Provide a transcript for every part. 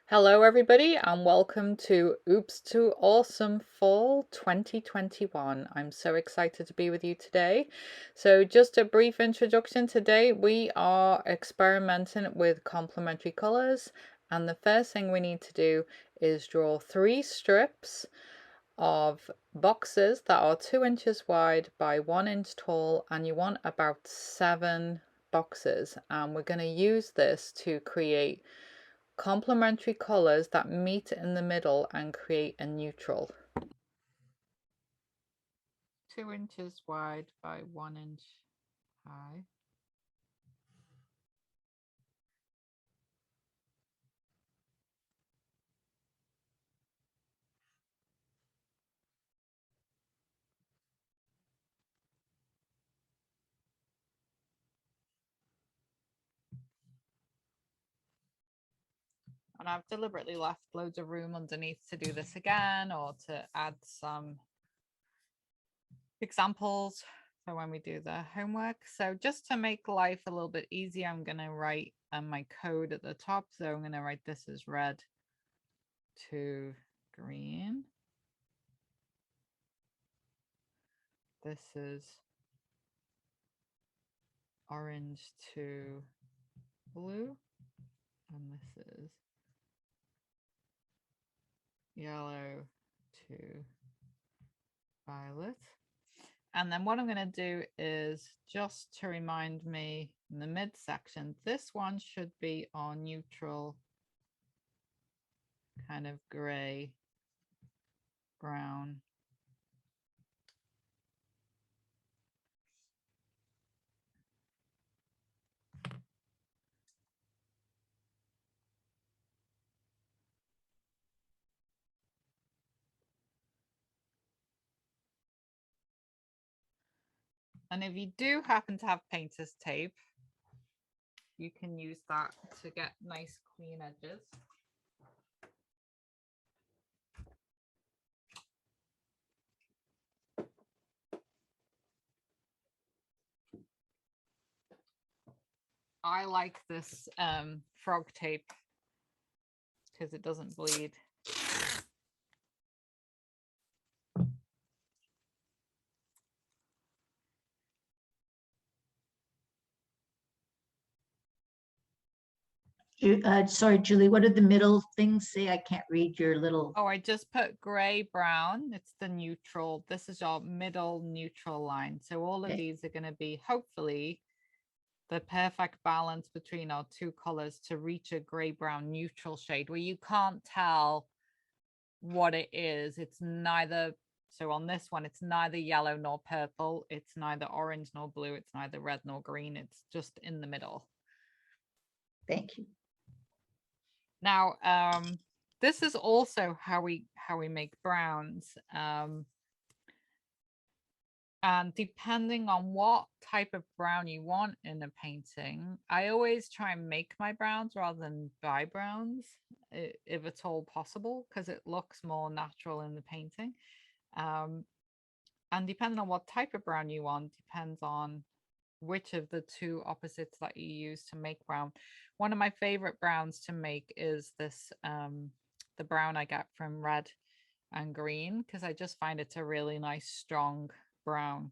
Hello everybody and welcome to Oops to Awesome Fall 2021. I'm so excited to be with you today. So just a brief introduction. Today we are experimenting with complementary colors, and the first thing we need to do is draw 3 strips of boxes that are 2 inches wide by 1 inch tall, and you want about 7 boxes, and we're going to use this to create complementary colors that meet in the middle and create a neutral. 2 inches wide by 1 inch high. And I've deliberately left loads of room underneath to do this again, or to add some examples for when we do the homework. So just to make life a little bit easier, I'm going to write my code at the top. So I'm going to write this as red to green. This is orange to blue. And this is yellow to violet. And then what I'm going to do is, just to remind me in the midsection, this one should be on neutral kind of gray brown. And if you do happen to have painter's tape, you can use that to get nice clean edges. I like this frog tape because it doesn't bleed. Sorry, Julie, what did the middle things say? I can't read your little. Oh, I just put gray brown. It's the neutral. This is our middle neutral line. So all of these are going to be hopefully the perfect balance between our two colors to reach a gray brown neutral shade where you can't tell what it is. It's neither. So on this one, it's neither yellow nor purple. It's neither orange nor blue. It's neither red nor green. It's just in the middle. Thank you. Now, this is also how we make browns. And depending on what type of brown you want in a painting, I always try and make my browns rather than buy browns, if at all possible, because it looks more natural in the painting. And depending on what type of brown you want, depends on which of the two opposites that you use to make brown. One of my favorite browns to make is this, the brown I get from red and green, because I just find it's a really nice, strong brown.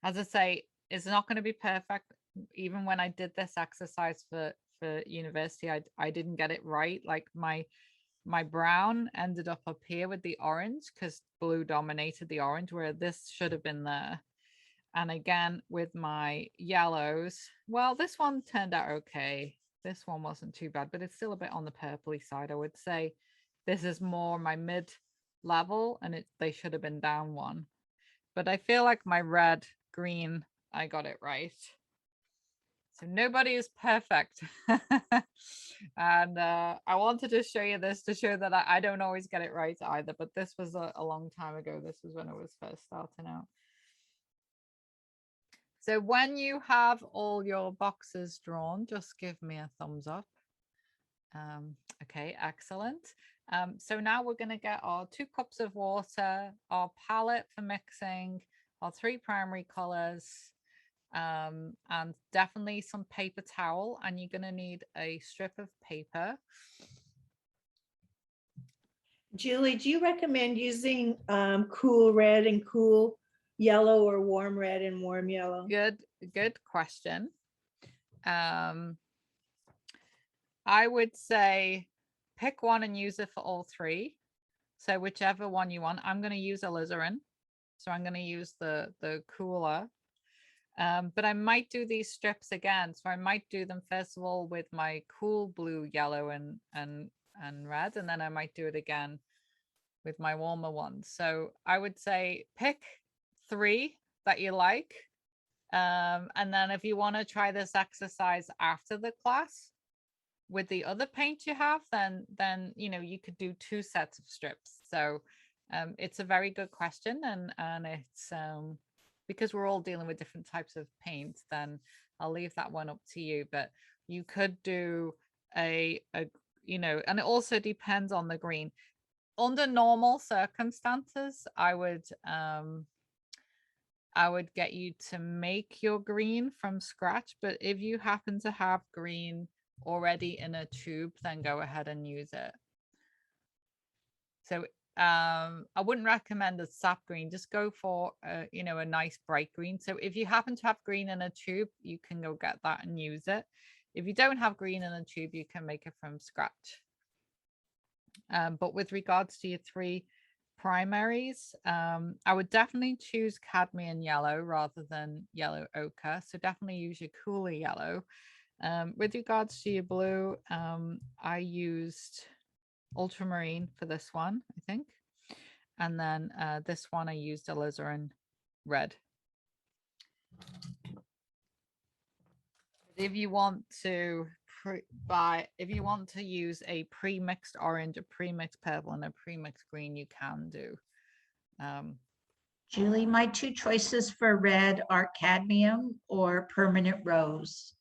As I say, it's not going to be perfect. Even when I did this exercise for university, I didn't get it right. Like my brown ended up here with the orange because blue dominated the orange, where this should have been there. And again, with my yellows, well, this one turned out okay. This one wasn't too bad, but it's still a bit on the purpley side. I would say this is more my mid level, and they should have been down one. But I feel like my red, green, I got it right. So nobody is perfect. And I wanted to show you this to show that I don't always get it right either. But this was a long time ago. This was when I was first starting out. So when you have all your boxes drawn, just give me a thumbs up. Okay, excellent. So now we're going to get our 2 cups of water, our palette for mixing, our 3 primary colors, and definitely some paper towel, and you're going to need a strip of paper. Julie, do you recommend using cool red and cool yellow, or warm red and warm yellow? Good question. I would say pick one and use it for all three. So whichever one you want. I'm going to use alizarin. So I'm going to use the cooler. But I might do these strips again. So I might do them first of all with my cool blue, yellow, and red, and then I might do it again with my warmer ones. So I would say pick 3 that you like. And then if you want to try this exercise after the class with the other paint you have, then you know, you could do 2 sets of strips. So it's a very good question, and it's because we're all dealing with different types of paint, then I'll leave that one up to you. But you could do a you know, and it also depends on the green. Under normal circumstances, I would get you to make your green from scratch, but if you happen to have green already in a tube, then go ahead and use it. So I wouldn't recommend a sap green. Just go for you know, a nice bright green. So if you happen to have green in a tube, you can go get that and use it. If you don't have green in a tube, you can make it from scratch. But with regards to your 3 primaries, I would definitely choose cadmium yellow rather than yellow ochre. So definitely use your cooler yellow. With regards to your blue, I used ultramarine for this one, I think. And then this one I used alizarin red. If you want to use a pre-mixed orange, a pre-mixed purple, and a pre-mixed green, you can do. Julie, my 2 choices for red are cadmium or permanent rose.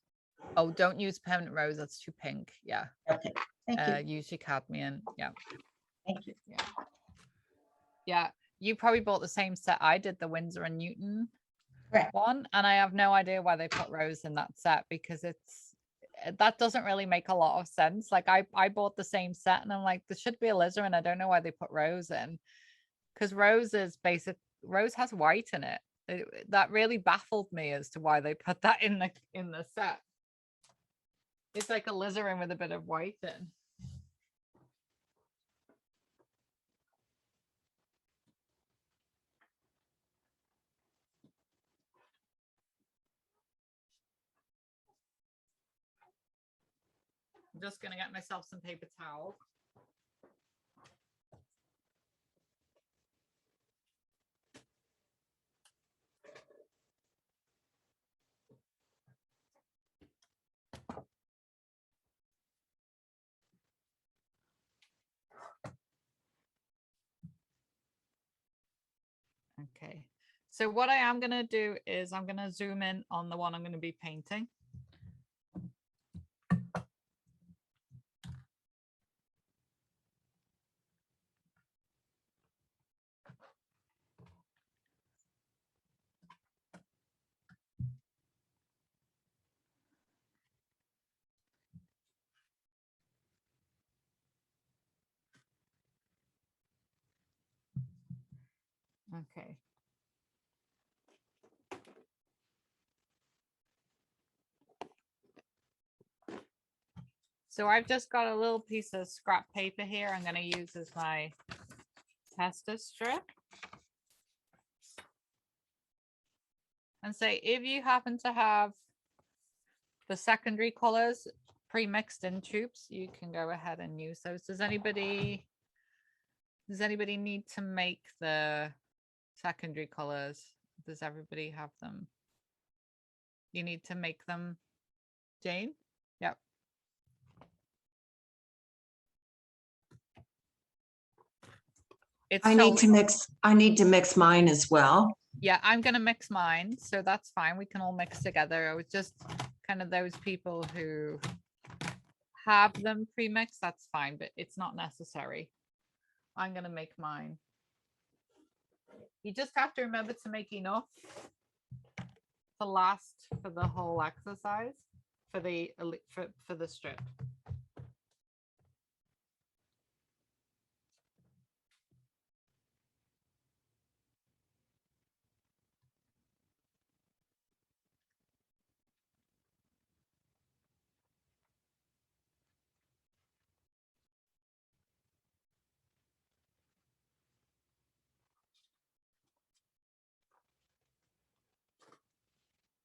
Oh, don't use permanent rose. That's too pink. Yeah. Okay, thank you. Use your cadmium. Yeah. Thank you. Yeah. Yeah. You probably bought the same set I did, the Winsor and Newton Correct. one, and I have no idea why they put rose in that set, because that doesn't really make a lot of sense. Like I bought the same set and I'm like, there should be alizarin. I don't know why they put rose in, because rose has white in it. That really baffled me as to why they put that in the set. It's like alizarin with a bit of white in. I'm just gonna get myself some paper towel. Okay, so what I am gonna do is I'm gonna zoom in on the one I'm gonna be painting. Okay. So I've just got a little piece of scrap paper here I'm going to use as my tester strip. And say, if you happen to have the secondary colors pre-mixed in tubes, you can go ahead and use those. Does anybody need to make the secondary colors? Does everybody have them? You need to make them, Jane? Yep. I need to mix mine as well. Yeah, I'm gonna mix mine, so that's fine. We can all mix together. I was just kind of those people who have them pre-mixed, that's fine, but it's not necessary. I'm gonna make mine. You just have to remember to make enough to last for the whole exercise for the for the strip.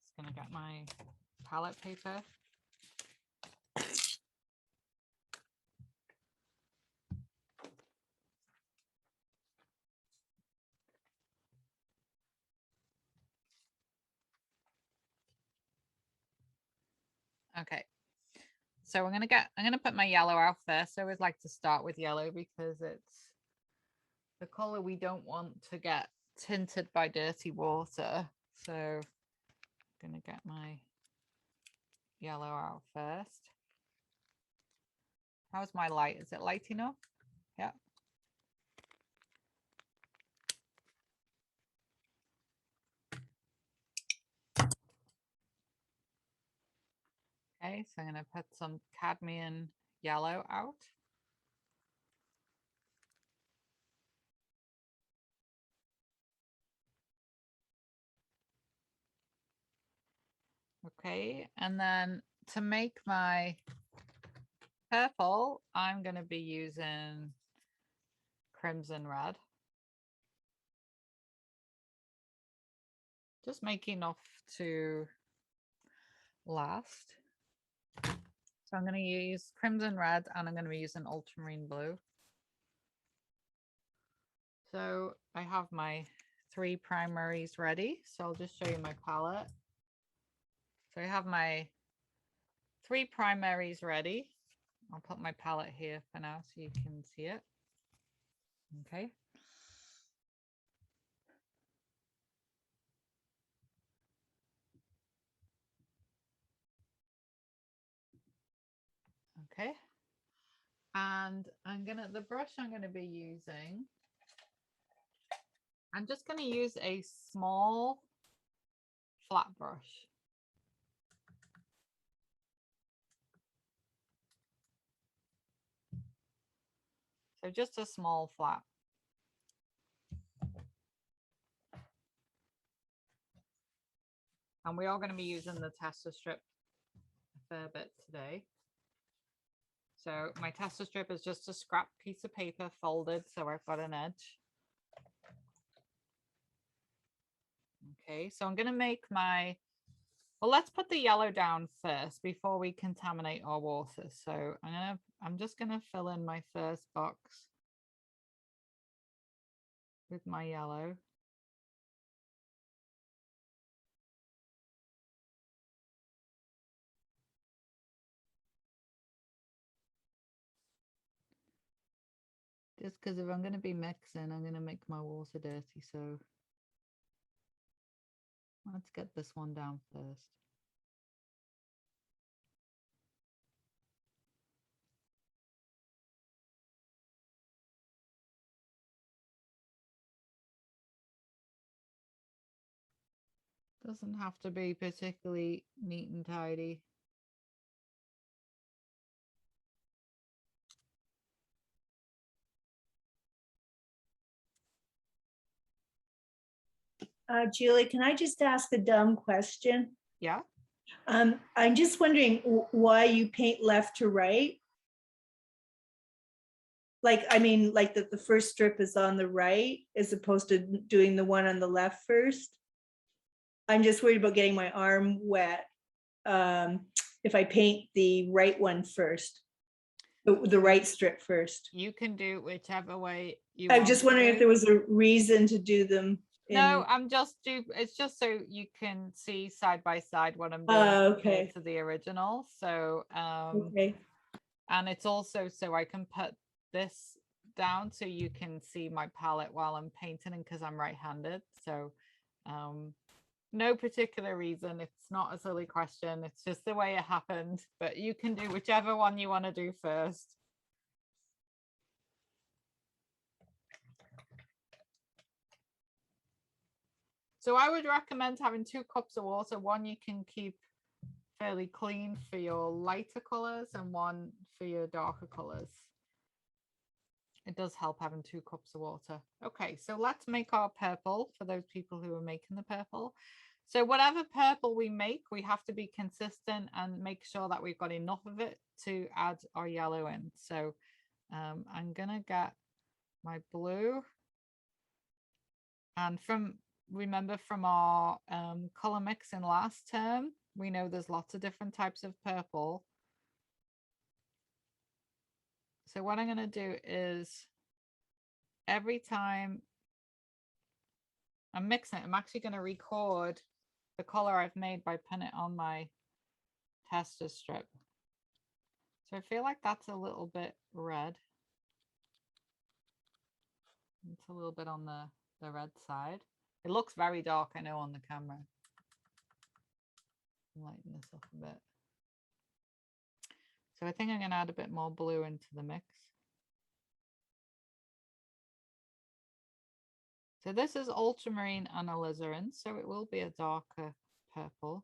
Just gonna get my palette paper. Okay, so I'm gonna put my yellow out first. I always like to start with yellow because it's the color we don't want to get tinted by dirty water. So I'm gonna get my yellow out first. How's my light? Is it light enough? Yeah. Okay, so I'm gonna put some cadmium yellow out. Okay, and then to make my purple, I'm going to be using crimson red. Just make enough to last. So I'm going to use crimson red and I'm going to be using ultramarine blue. So I have my 3 primaries ready. So I'll just show you my palette. So I have my 3 primaries ready. I'll put my palette here for now so you can see it. Okay. Okay. And the brush I'm gonna be using, I'm just gonna use a small flat brush. So just a small flat. And we are going to be using the tester strip a fair bit today. So my tester strip is just a scrap piece of paper folded, so I've got an edge. Okay, so I'm going to make my, well, let's put the yellow down first before we contaminate our water. So I'm just going to fill in my first box with my yellow. Just because if I'm going to be mixing, I'm going to make my water dirty. So let's get this one down first. Doesn't have to be particularly neat and tidy. Julie, can I just ask a dumb question? Yeah. I'm just wondering why you paint left to right. Like, I mean, like that the first strip is on the right as opposed to doing the one on the left first. I'm just worried about getting my arm wet if I paint the right one first, the right strip first. You can do whichever way you I'm want just to wondering do. if there was a reason to do them. No, it's just so you can see side by side what I'm doing Okay. compared to the original. So Okay. and it's also so I can put this down so you can see my palette while I'm painting, and because I'm right-handed. So no particular reason. It's not a silly question. It's just the way it happened. But you can do whichever one you want to do first. So I would recommend having 2 cups of water. One you can keep fairly clean for your lighter colors and one for your darker colors. It does help having 2 cups of water. Okay, so let's make our purple for those people who are making the purple. So whatever purple we make, we have to be consistent and make sure that we've got enough of it to add our yellow in. So I'm gonna get my blue. And remember from our color mix in last term, we know there's lots of different types of purple. So what I'm going to do is every time I'm mixing it, I'm actually going to record the color I've made by putting it on my tester strip. So I feel like that's a little bit red. It's a little bit on the red side. It looks very dark, I know, on the camera. Lighten this up a bit. So I think I'm going to add a bit more blue into the mix. So this is ultramarine and alizarin, so it will be a darker purple.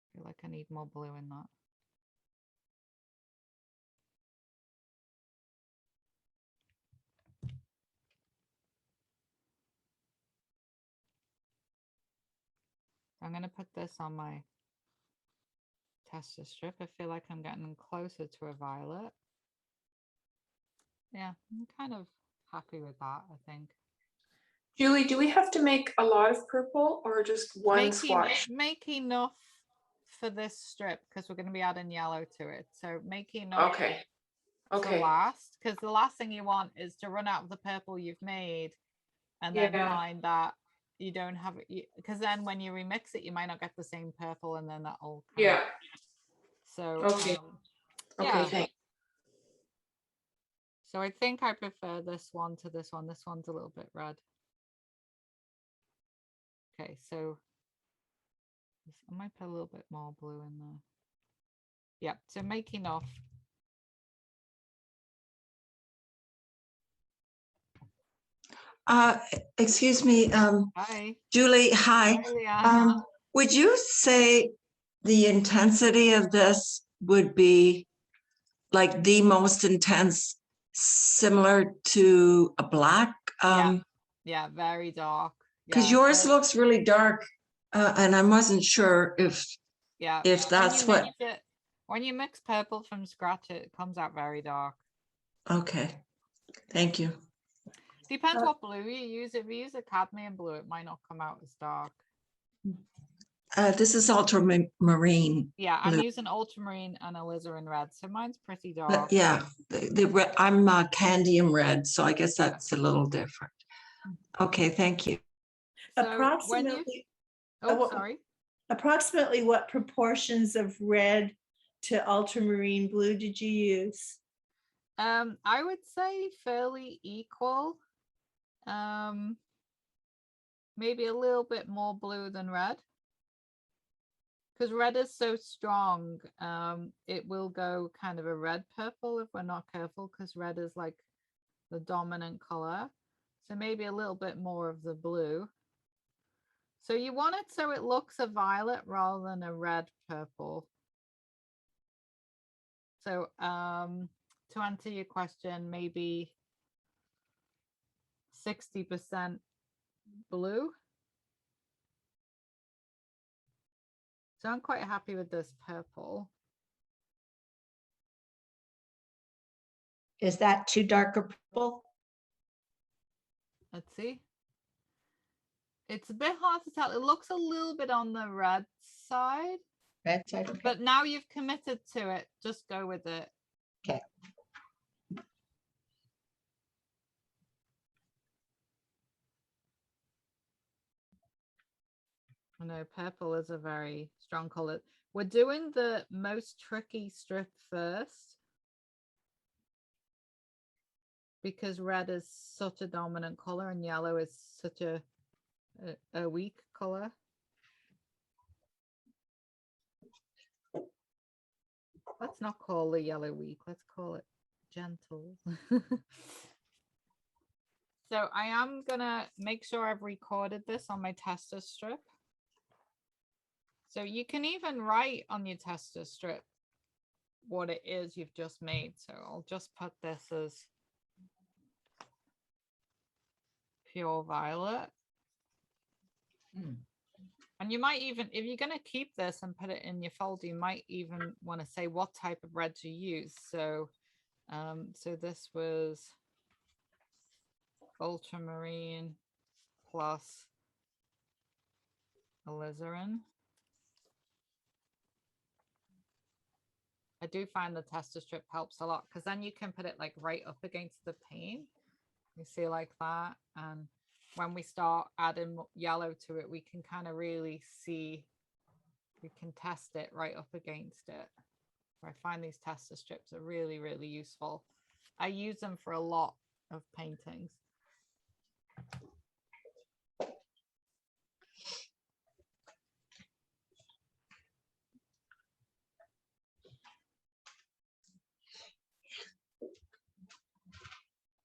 I feel like I need more blue in that. I'm going to put this on my tester strip. I feel like I'm getting closer to a violet. Yeah, I'm kind of happy with that, I think. Julie, do we have to make a lot of purple or just one swatch? Make enough for this strip because we're going to be adding yellow to it. So make enough to last, because the last thing you want is to run out of the purple you've made and then find that you don't have it, because then when you remix it you might not get the same purple and then that'll so thanks. So I think I prefer this one to this one. This one's a little bit red. Okay, so I might put a little bit more blue in there. Yeah, so make enough. Excuse me, Hi. Julie, hi. Hi, Would you say the intensity of this would be like the most intense, similar to a black? Yeah, very dark. Because yours looks really dark, and I wasn't sure if that's what. When you mix purple from scratch, it comes out very dark. Okay, thank you. Depends what blue you use. If you use a cadmium blue, it might not come out as dark. This is ultramarine. Yeah, I'm using ultramarine and alizarin red, so mine's pretty dark. Yeah, the red, I'm cadmium red, so I guess that's a little different. Okay, thank you. So approximately, sorry. Approximately what proportions of red to ultramarine blue did you use? I would say fairly equal. Maybe a little bit more blue than red. Because red is so strong, it will go kind of a red purple if we're not careful, because red is like the dominant color. So maybe a little bit more of the blue. So you want it so it looks a violet rather than a red purple. So to answer your question, maybe 60% blue. So I'm quite happy with this purple. Is that too dark a purple? Let's see. It's a bit hard to tell. It looks a little bit on the red side. Red side, okay. But now you've committed to it, just go with it. Okay. I know purple is a very strong color. We're doing the most tricky strip first, because red is such a dominant color and yellow is such a weak color. Let's not call the yellow weak, let's call it gentle. So I am gonna make sure I've recorded this on my tester strip. So you can even write on your tester strip what it is you've just made. So I'll just put this as pure violet. And you might even, if you're going to keep this and put it in your folder, you might even want to say what type of red to use. So, so this was ultramarine plus alizarin. I do find the tester strip helps a lot because then you can put it like right up against the paint. You see like that. And when we start adding yellow to it, we can kind of really see, we can test it right up against it. I find these tester strips are really, really useful. I use them for a lot of paintings.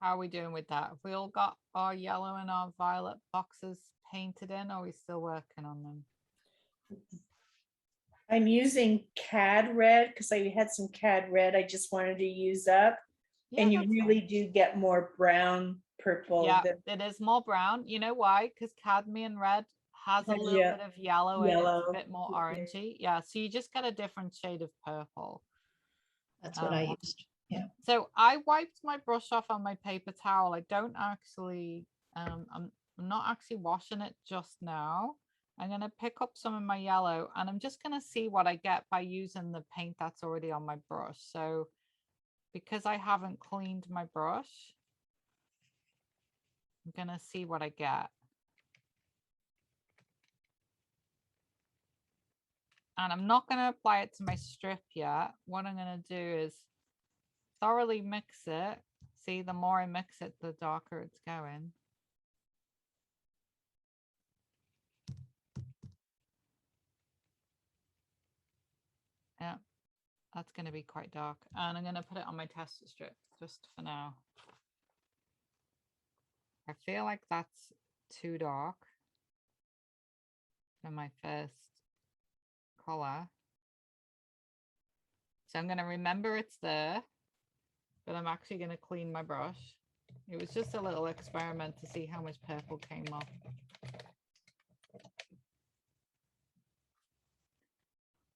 How are we doing with that? Have we all got our yellow and our violet boxes painted in, or are we still working on them? I'm using CAD red because I had some CAD red I just wanted to use up. Yeah, And you that's really fine. do get more brown, purple. Yeah, than- it is more brown. You know why? Because cadmium red has a little Yeah, bit of yellow and it's yellow. a bit more orangey. Yeah, so you just get a different shade of purple. That's what I used. So I wiped my brush off on my paper towel. I don't actually, I'm not actually washing it just now. I'm going to pick up some of my yellow and I'm just going to see what I get by using the paint that's already on my brush. So because I haven't cleaned my brush, I'm going to see what I get. And I'm not going to apply it to my strip yet. What I'm going to do is thoroughly mix it. See, the more I mix it, the darker it's going. Yeah, that's going to be quite dark. And I'm going to put it on my tester strip just for now. I feel like that's too dark for my first color. So I'm going to remember it's there, but I'm actually going to clean my brush. It was just a little experiment to see how much purple came off.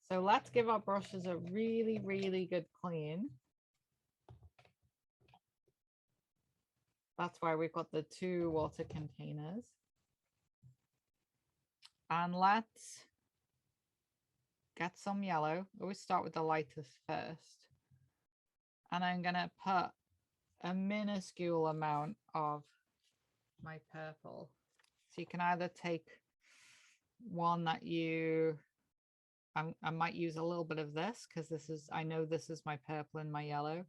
So let's give our brushes a really, really good clean. That's why we've got the 2 water containers. And let's get some yellow. Always start with the lightest first. And I'm going to put a minuscule amount of my purple. So you can either take one that you, I might use a little bit of this because this is, I know this is my purple and my yellow.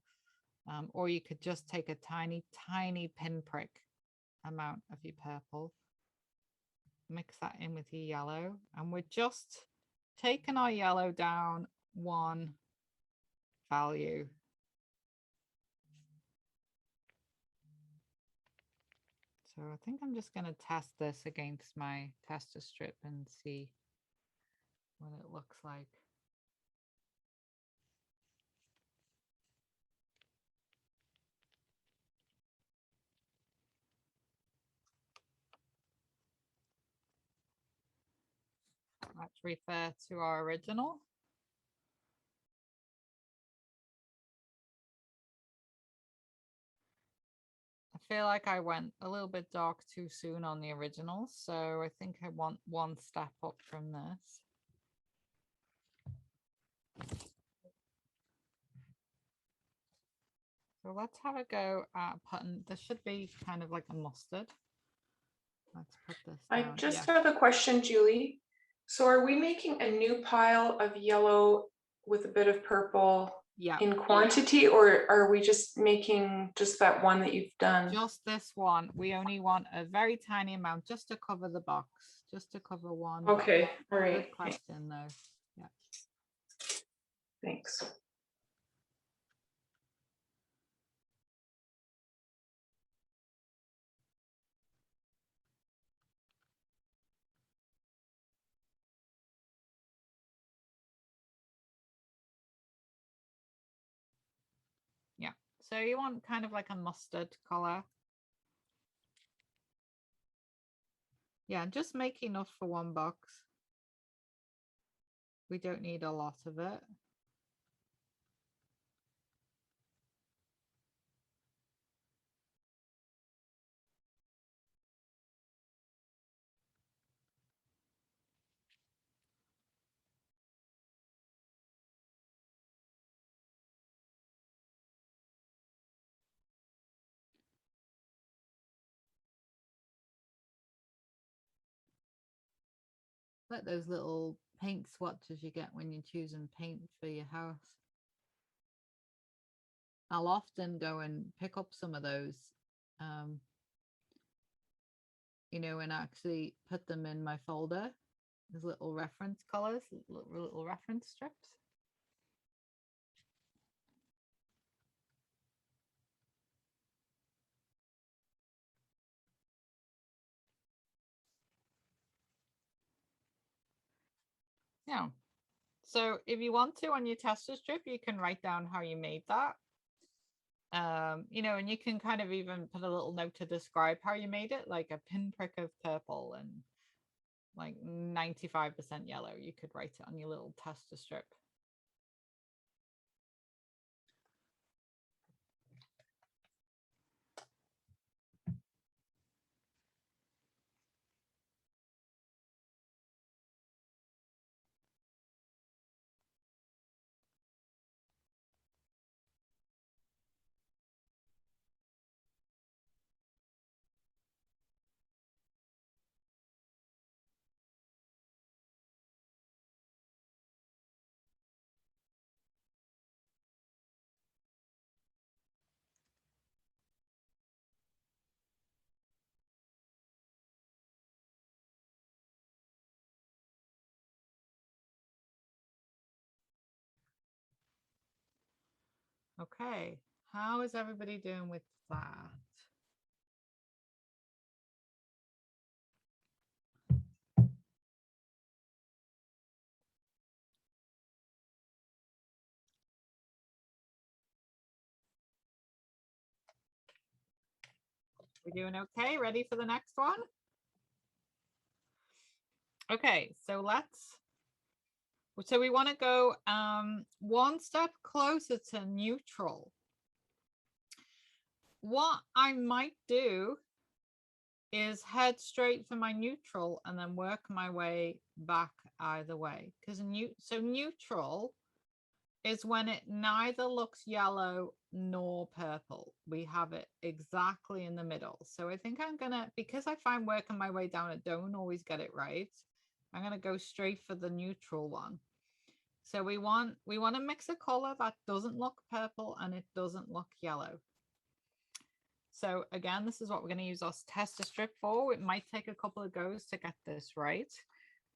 Or you could just take a tiny, tiny pinprick amount of your purple. Mix that in with your yellow. And we're just taking our yellow down 1 value. So I think I'm just going to test this against my tester strip and see what it looks like. Let's refer to our original. I feel like I went a little bit dark too soon on the original, so I think I want 1 step up from this. So let's have a go at putting, this should be kind of like a mustard. Let's put this I down. just Yeah. have a question, Julie. So are we making a new pile of yellow with a bit of purple Yeah, in quantity, or are we just making just that one that you've done? just this one. We only want a very tiny amount just to cover the box, just to cover 1 box. Okay, all right. Good question though. Yeah. Thanks. So you want kind of like a mustard color. Yeah, just make enough for one box. We don't need a lot of it. Like those little paint swatches you get when you're choosing paint for your house. I'll often go and pick up some of those, you know, and actually put them in my folder as little reference colors, little reference strips. Yeah. So if you want to on your tester strip, you can write down how you made that. You know, and you can kind of even put a little note to describe how you made it, like a pinprick of purple and like 95% yellow. You could write it on your little tester strip. Okay, how is everybody doing with that? We're doing okay? Ready for the next one? Okay, so we want to go one step closer to neutral. What I might do is head straight for my neutral and then work my way back either way, because neutral is when it neither looks yellow nor purple. We have it exactly in the middle. So I think I'm gonna, because I find working my way down, I don't always get it right. I'm gonna go straight for the neutral one. So we want to mix a color that doesn't look purple and it doesn't look yellow. So again, this is what we're going to use our tester strip for. It might take a couple of goes to get this right.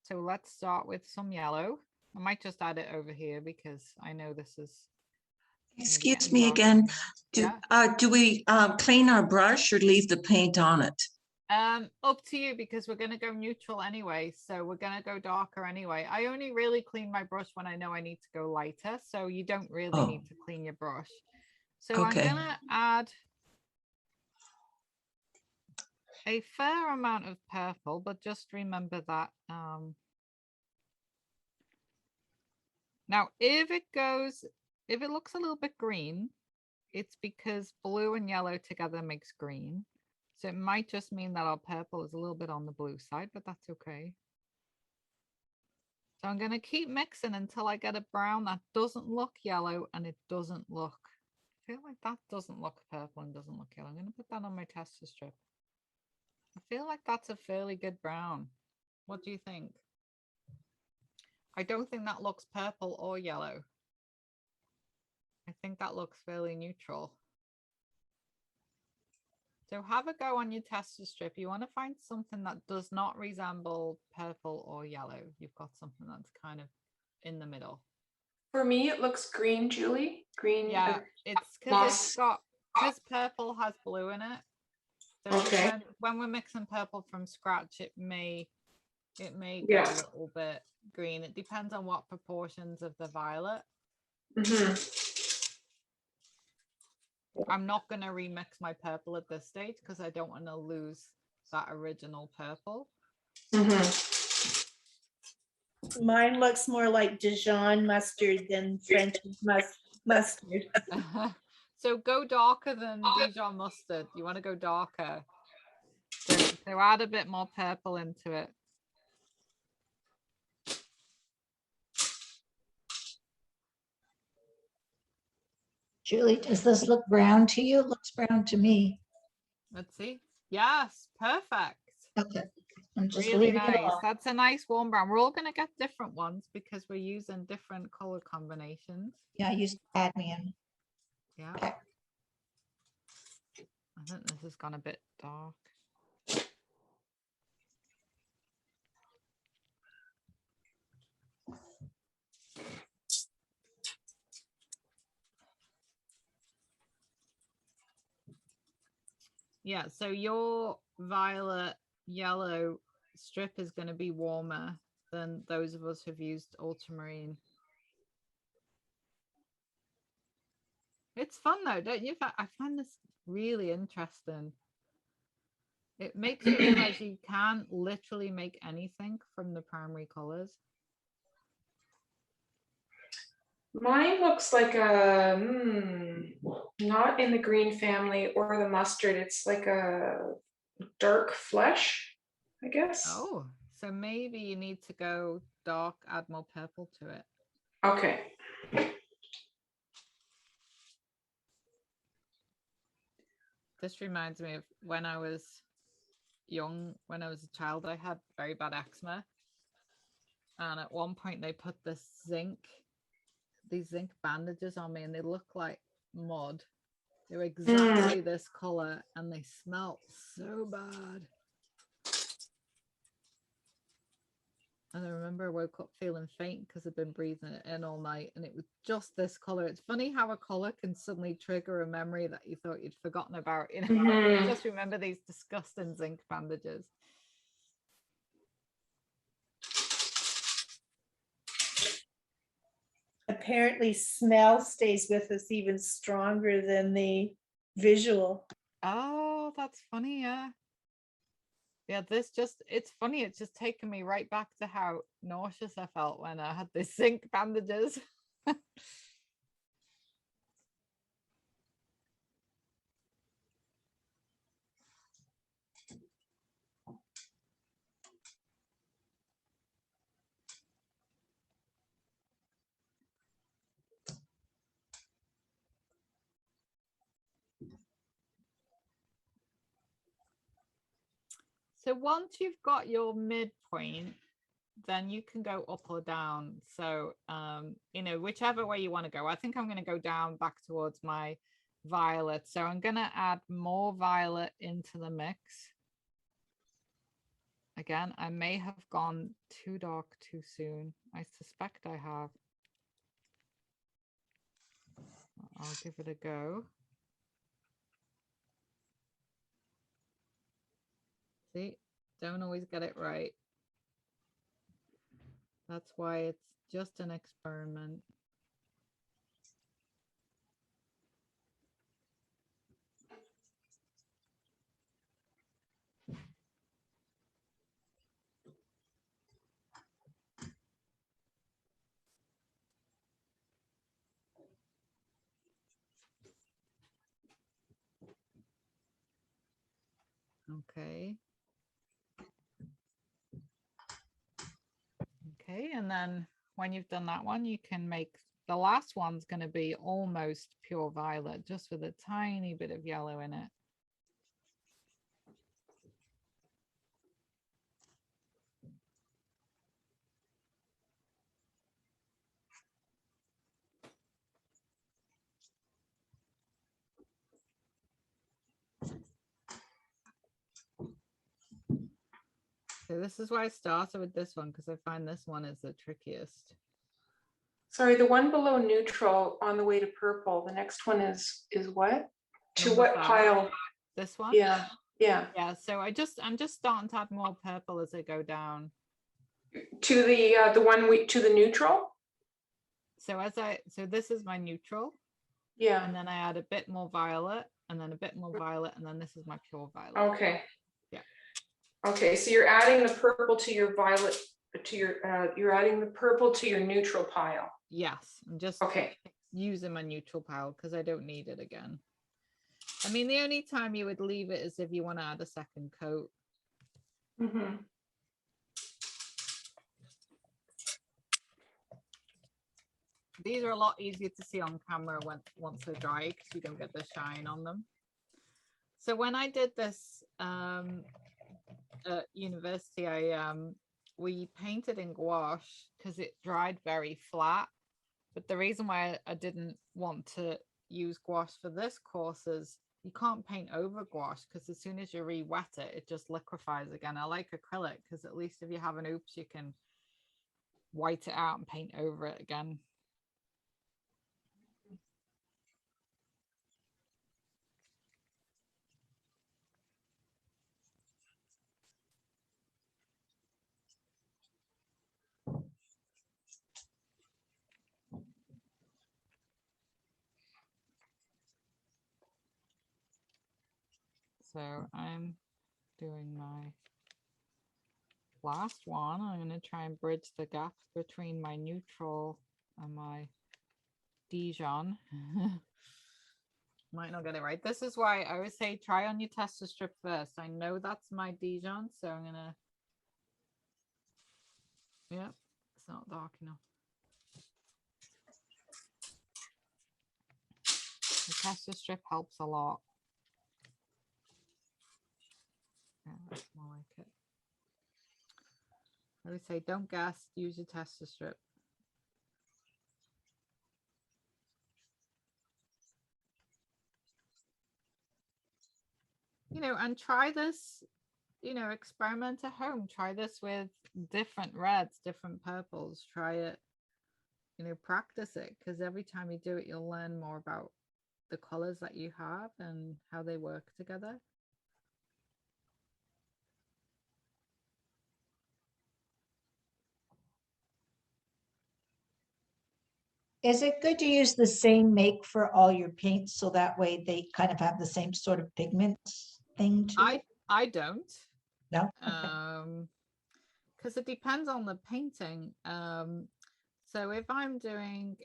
So let's start with some yellow. I might just add it over here because I know this is. Excuse me again. Do we clean our brush or leave the paint on it? Up to you, because we're going to go neutral anyway. So we're going to go darker anyway. I only really clean my brush when I know I need to go lighter. So you don't really need to clean your brush. So okay. I'm going to add a fair amount of purple, but just remember that now if it looks a little bit green, it's because blue and yellow together makes green. So it might just mean that our purple is a little bit on the blue side, but that's okay. So I'm going to keep mixing until I get a brown that doesn't look yellow and it doesn't look, I feel like that doesn't look purple and doesn't look yellow. I'm going to put that on my tester strip. I feel like that's a fairly good brown. What do you think? I don't think that looks purple or yellow. I think that looks fairly neutral. So have a go on your tester strip. You want to find something that does not resemble purple or yellow. You've got something that's kind of in the middle. For me, it looks green, Julie. Green. Yeah, it's because purple has blue in it. So okay. When we're mixing purple from scratch, it may go a little bit green. It depends on what proportions of the violet. Mm-hmm. I'm not going to remix my purple at this stage because I don't want to lose that original purple. Mine looks more like Dijon mustard than French mustard. So go darker than Dijon mustard. You want to go darker. So add a bit more purple into it. Julie, does this look brown to you? It looks brown to me. Let's see. Yes, perfect. Okay, I'm just Really leaving it nice. on. That's a nice warm brown. We're all going to get different ones because we're using different color combinations. Yeah, I used cadmium. Yeah. Okay. I think this has gone a bit dark. Yeah, so your violet yellow strip is going to be warmer than those of us who've used ultramarine. It's fun though, don't you? I find this really interesting. It makes you realize you can literally make anything from the primary colors. Mine looks like a, not in the green family or the mustard. It's like a dark flesh, I guess. Oh, so maybe you need to go dark, add more purple to it. Okay. This reminds me of when I was young, when I was a child, I had very bad eczema. And at one point they put these zinc bandages on me and they look like mud. They were exactly this color and they smelt so bad. And I remember I woke up feeling faint because I'd been breathing it in all night and it was just this color. It's funny how a color can suddenly trigger a memory that you thought you'd forgotten about. You know, you just remember these disgusting zinc bandages. Apparently smell stays with us even stronger than the visual. Oh, that's funny. Yeah. Yeah, it's funny. It's just taken me right back to how nauseous I felt when I had the zinc bandages. So once you've got your midpoint, then you can go up or down. So, you know, whichever way you want to go. I think I'm going to go down back towards my violet. So I'm going to add more violet into the mix. Again, I may have gone too dark too soon. I suspect I have. I'll give it a go. See, don't always get it right. That's why it's just an experiment. Okay. Okay, and then when you've done that one, you can make the last one's going to be almost pure violet, just with a tiny bit of yellow in it. So this is why I started with this one, because I find this one is the trickiest. Sorry, the one below neutral on the way to purple. The next one is what? To Number what 5. pile? This one? Yeah. Yeah, so I'm just starting to add more purple as I go down. To the one to the neutral? So so this is my neutral. Yeah. And then I add a bit more violet, and then a bit more violet, and then this is my pure violet. Okay. Yeah. Okay, so you're adding the purple to your violet, to your, you're adding the purple to your neutral pile. Yes, I'm just Okay. using my neutral pile because I don't need it again. I mean, the only time you would leave it is if you want to add a second coat. Mm-hmm. These are a lot easier to see on camera once they're dry because you don't get the shine on them. So when I did this at university, we painted in gouache because it dried very flat. But the reason why I didn't want to use gouache for this course is you can't paint over gouache because as soon as you re-wet it, it just liquefies again. I like acrylic because at least if you have an oops, you can white it out and paint over it again. So I'm doing my last one. I'm going to try and bridge the gap between my neutral and my Dijon. Might not get it right. This is why I always say try on your tester strip first. I know that's my Dijon, so I'm gonna, yep, it's not dark enough. The tester strip helps a lot. Yeah, that's more like it. I would say don't guess, use your tester strip. You know, and try this, you know, experiment at home. Try this with different reds, different purples. Try it, you know, practice it, because every time you do it, you'll learn more about the colors that you have and how they work together. Is it good to use the same make for all your paints so that way they kind of have the same sort of pigment thing to it? I don't. No? Okay. Because it depends on the painting. So if I'm doing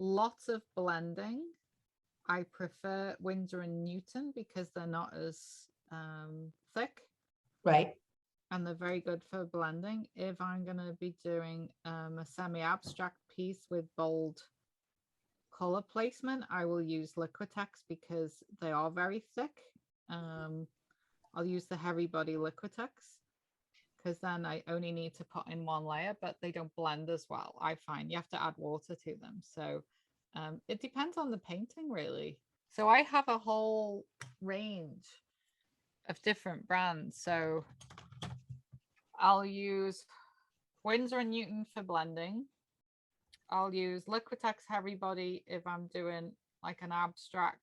lots of blending, I prefer Winsor and Newton because they're not as thick. Right. And they're very good for blending. If I'm going to be doing a semi-abstract piece with bold color placement, I will use Liquitex because they are very thick. I'll use the heavy body Liquitex because then I only need to put in one layer, but they don't blend as well. I find you have to add water to them. So it depends on the painting really. So I have a whole range of different brands. So I'll use Winsor and Newton for blending. I'll use Liquitex Heavy Body if I'm doing like an abstract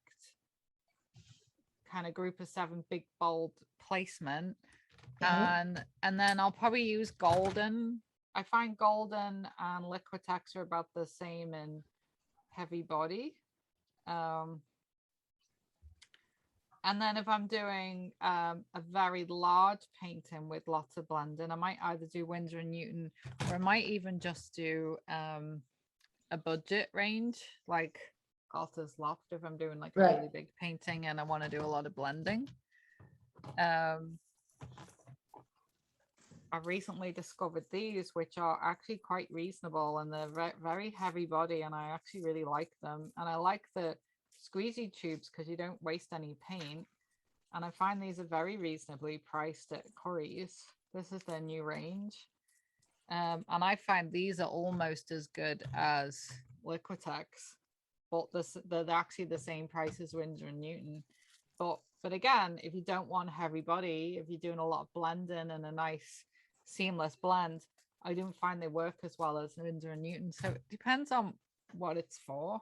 kind of group of 7 big bold placement. And then I'll probably use Golden. I find Golden and Liquitex are about the same in heavy body. And then if I'm doing a very large painting with lots of blending, I might either do Winsor and Newton, or I might even just do a budget range like Alta's Loft if I'm doing like a really big painting and I want to do a lot of blending. I've recently discovered these, which are actually quite reasonable, and they're very heavy body, and I actually really like them. And I like the squeezy tubes because you don't waste any paint. And I find these are very reasonably priced at Curry's. This is their new range. And I find these are almost as good as Liquitex, but they're actually the same price as Winsor and Newton. But again, if you don't want heavy body, if you're doing a lot of blending and a nice seamless blend, I don't find they work as well as Winsor and Newton. So it depends on what it's for.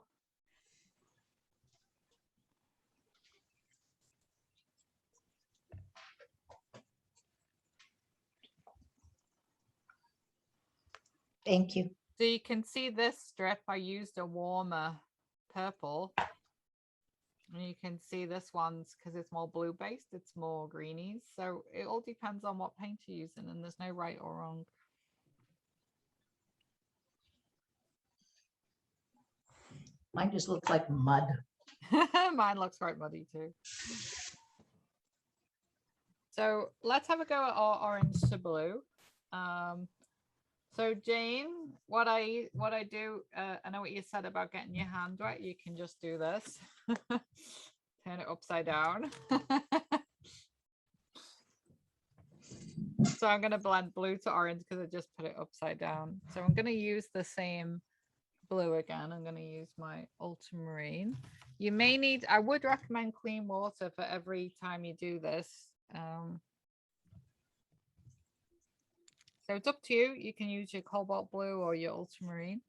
Thank you. So you can see this strip, I used a warmer purple. And you can see this one's, because it's more blue based, it's more greenies. So it all depends on what paint you're using, and there's no right or wrong. Mine just looks like mud. Mine looks quite muddy too. So let's have a go at our orange to blue. So Jane, what I do, I know what you said about getting your hand wet. You can just do this, turn it upside down. So I'm going to blend blue to orange because I just put it upside down. So I'm going to use the same blue again. I'm going to use my ultramarine. You may need, I would recommend clean water for every time you do this. So it's up to you. You can use your cobalt blue or your ultramarine.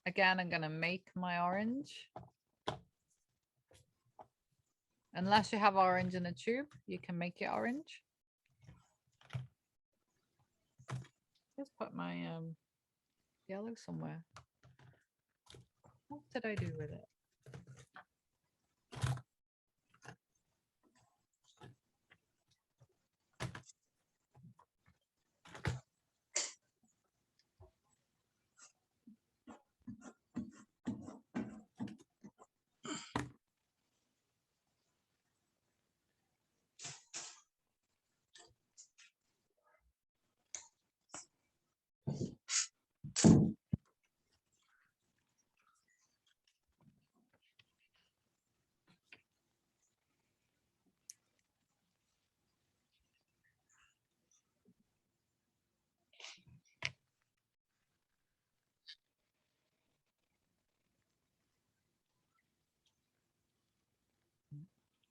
Again, I'm going to make my orange. Unless you have orange in a tube, you can make it orange. Let's put my yellow somewhere. What did I do with it?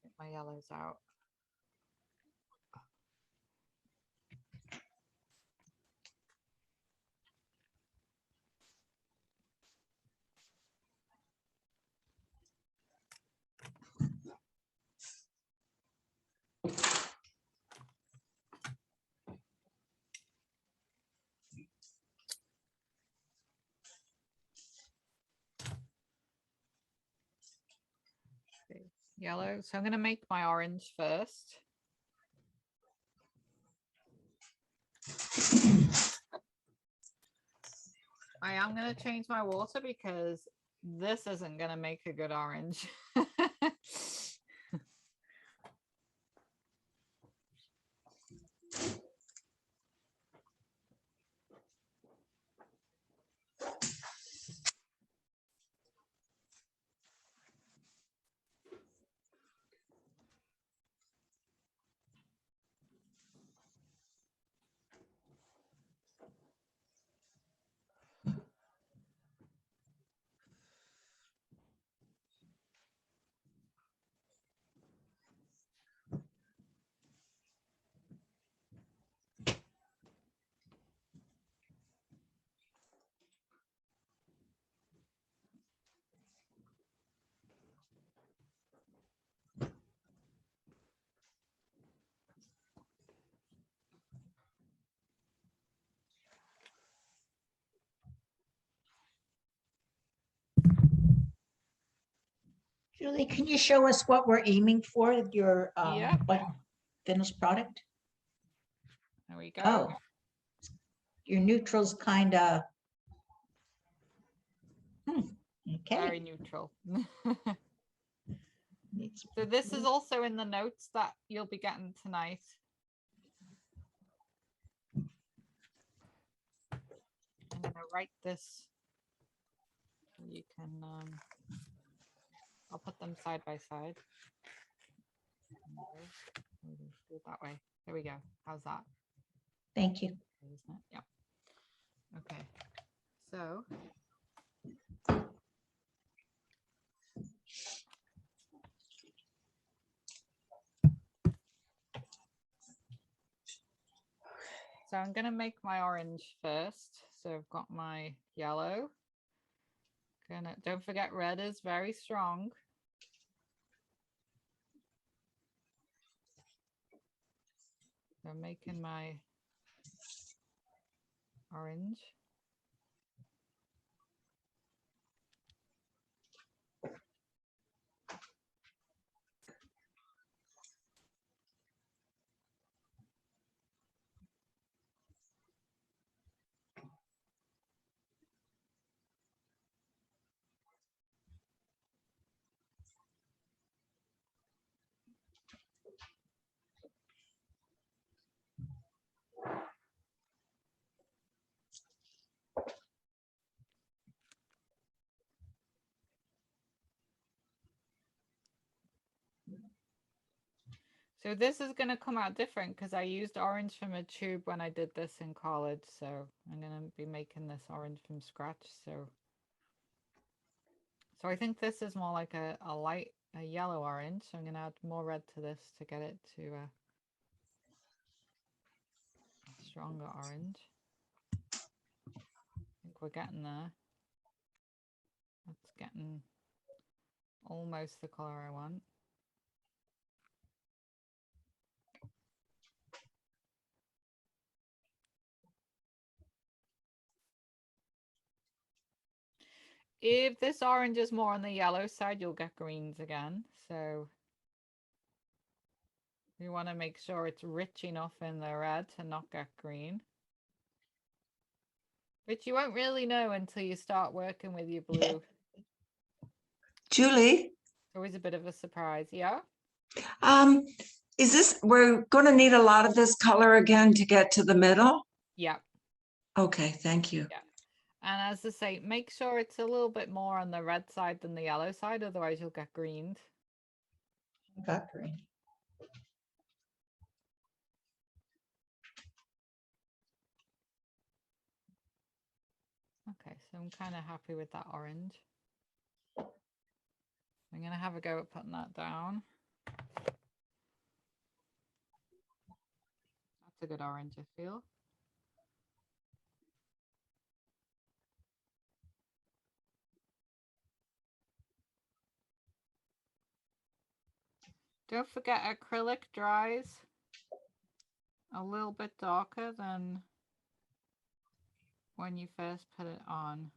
Get my yellows out. Yellow. So I'm going to make my orange first. I am going to change my water because this isn't going to make a good orange. Julie, can you show us what we're aiming for, your Yeah. finished product? There we go. Oh, your neutral's kind of, okay. Very neutral. Needs- So this is also in the notes that you'll be getting tonight. I'm going to write this. You can, I'll put them side by side. Do it that way. There we go. How's that? Thank you. Isn't it? Yep. Okay. So I'm going to make my orange first. So I've got my yellow. Don't forget, red is very strong. So I'm making my orange. So this is going to come out different because I used orange from a tube when I did this in college. So I'm going to be making this orange from scratch. So I think this is more like a yellow orange. So I'm going to add more red to this to get it to a stronger orange. I think we're getting there. That's getting almost the color I want. If this orange is more on the yellow side, you'll get greens again. So you want to make sure it's rich enough in the red to not get green. Which you won't really know until you start working with your blue. Julie, It's always a bit of a surprise, yeah? is this, we're going to need a lot of this color again to get to the middle? Yeah. Okay, thank you. Yeah. And as I say, make sure it's a little bit more on the red side than the yellow side, otherwise you'll get greened. Got green. Okay, so I'm kind of happy with that orange. I'm going to have a go at putting that down. That's a good orange, I feel. Don't forget, acrylic dries a little bit darker than when you first put it on.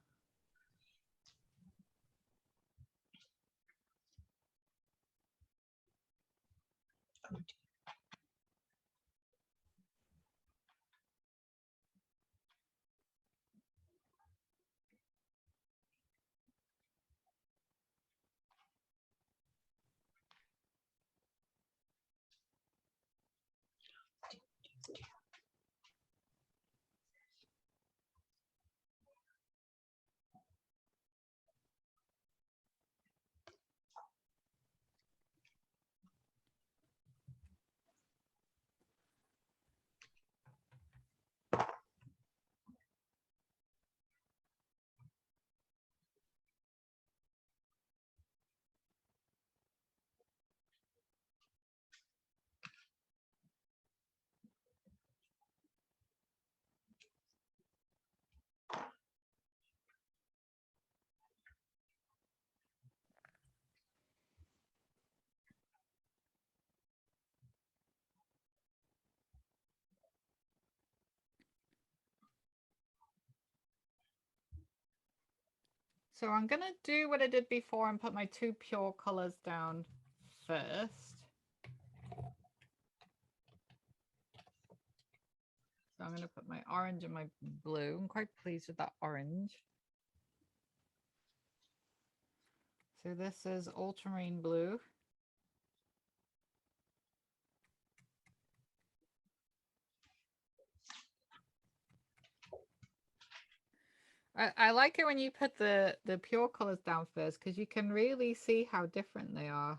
So I'm going to do what I did before and put my two pure colors down first. So I'm going to put my orange and my blue. I'm quite pleased with that orange. So this is ultramarine blue. I like it when you put the pure colors down first because you can really see how different they are.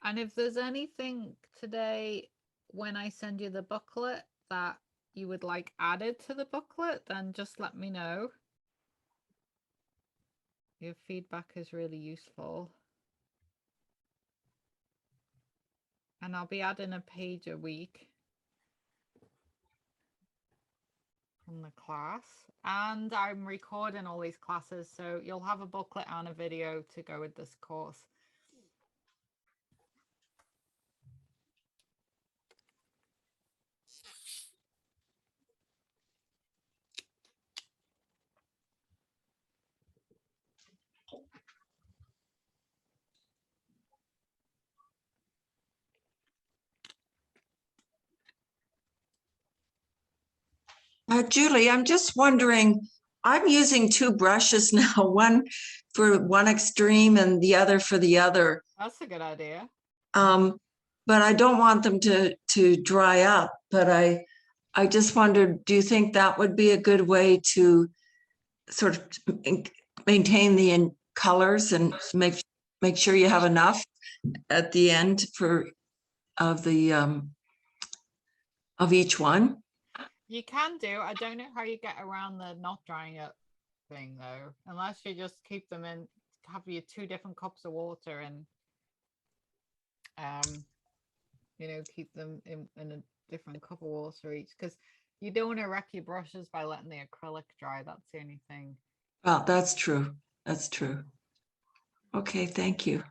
And if there's anything today when I send you the booklet that you would like added to the booklet, then just let me know. Your feedback is really useful. And I'll be adding a page a week from the class. And I'm recording all these classes, so you'll have a booklet and a video to go with this course. Julie, I'm just wondering, I'm using two brushes now, one for one extreme and the other for the other. That's a good idea. But I don't want them to dry up. But I just wondered, do you think that would be a good way to sort of maintain the colors and make sure you have enough at the end of each one? You can do. I don't know how you get around the not drying up thing though, unless you just keep them in, have your 2 different cups of water and you know, keep them in a different cup of water each, because you don't want to wreck your brushes by letting the acrylic dry. That's the only thing. Well, that's true. That's true. Okay, thank you.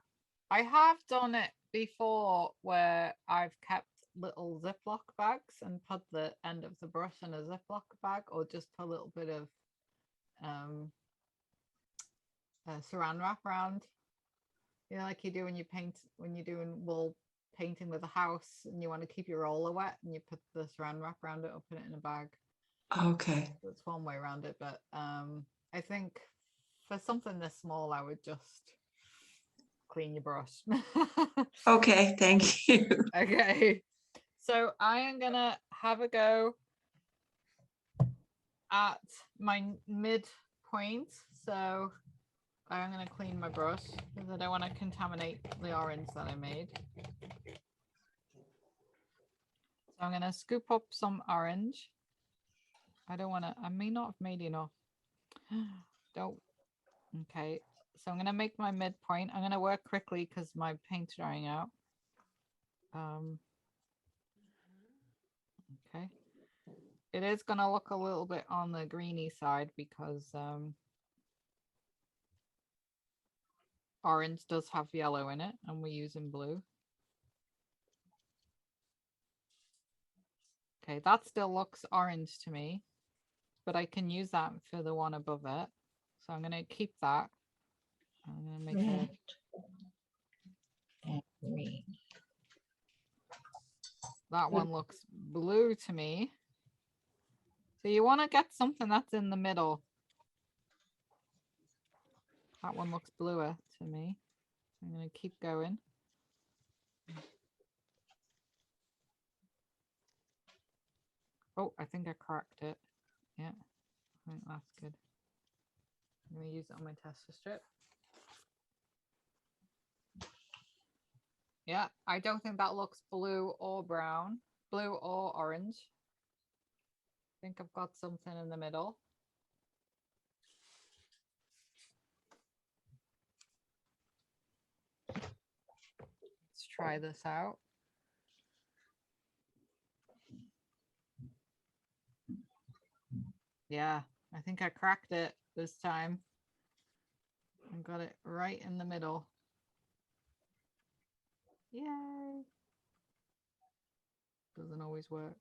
I have done it before where I've kept little Ziploc bags and put the end of the brush in a Ziploc bag, or just a little bit of saran wrap around, you know, like you do when you paint, when you're doing wall painting with a house and you want to keep your roller wet, and you put the saran wrap around it or put it in a bag. Okay. That's one way around it, but I think for something this small, I would just clean your brush. Okay, thank you. Okay, so I am gonna have a go at my midpoint. So I'm gonna clean my brush because I don't want to contaminate the orange that I made. So I'm gonna scoop up some orange. I don't want to, I may not have made enough. Don't. Okay, so I'm gonna make my midpoint. I'm gonna work quickly because my paint's drying out. Okay. It is gonna look a little bit on the greeny side because orange does have yellow in it and we're using blue. Okay, that still looks orange to me, but I can use that for the one above it. So I'm gonna keep that. I'm gonna make Red a and green. that one looks blue to me. So you want to get something that's in the middle. That one looks bluer to me. I'm going to keep going. Oh, I think I cracked it. Yeah, I think that's good. I'm going to use it on my tester strip. Yeah, I don't think that looks blue or brown, blue or orange. I think I've got something in the middle. Let's try this out. Yeah, I think I cracked it this time. I got it right in the middle. Yay! Doesn't always work.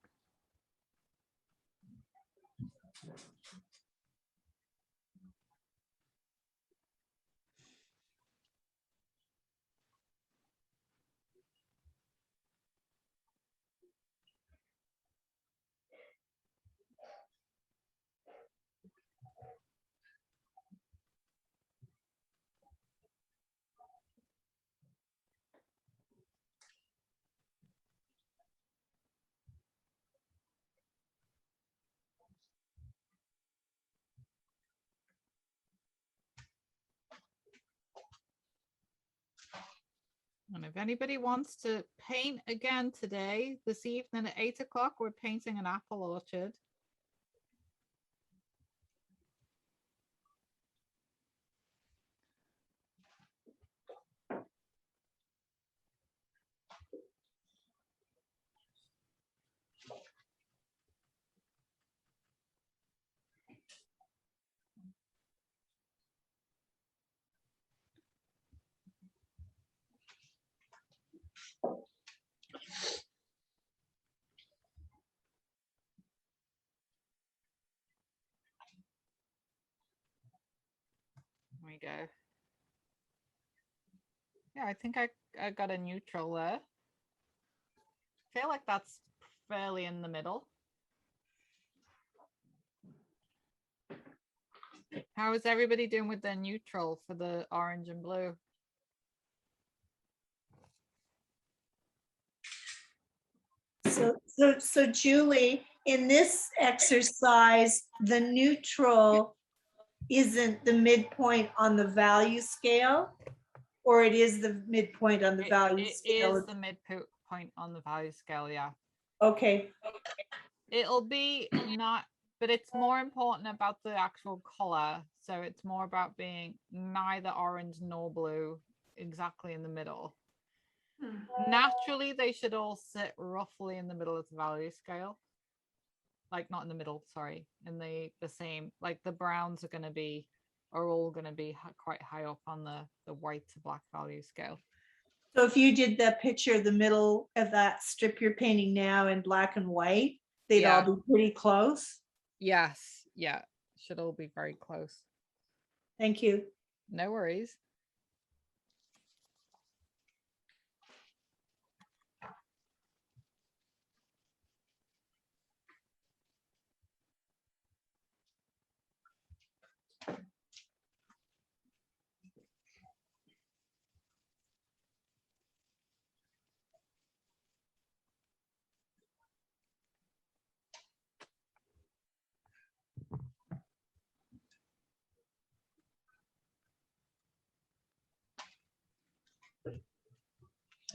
And if anybody wants to paint again today, this evening at 8 o'clock, we're painting an apple orchard. There we go. Yeah, I think I got a neutral there. Feel like that's fairly in the middle. How is everybody doing with their neutral for the orange and blue? So Julie, in this exercise, the neutral isn't the midpoint on the value scale, or it is the midpoint on the value It scale? is the midpoint on the value scale, yeah. Okay, It'll be not, but it's more important about the actual color. So it's more about being neither orange nor blue, exactly in the middle. Naturally, they should all sit roughly in the middle of the value scale. Like not in the middle, sorry, in the same, like the browns are all going to be quite high up on the white to black value scale. so if you did the picture of the middle of that strip you're painting now in black and white, they'd all be pretty close? Yes, yeah, should all be very close. Thank you. No worries.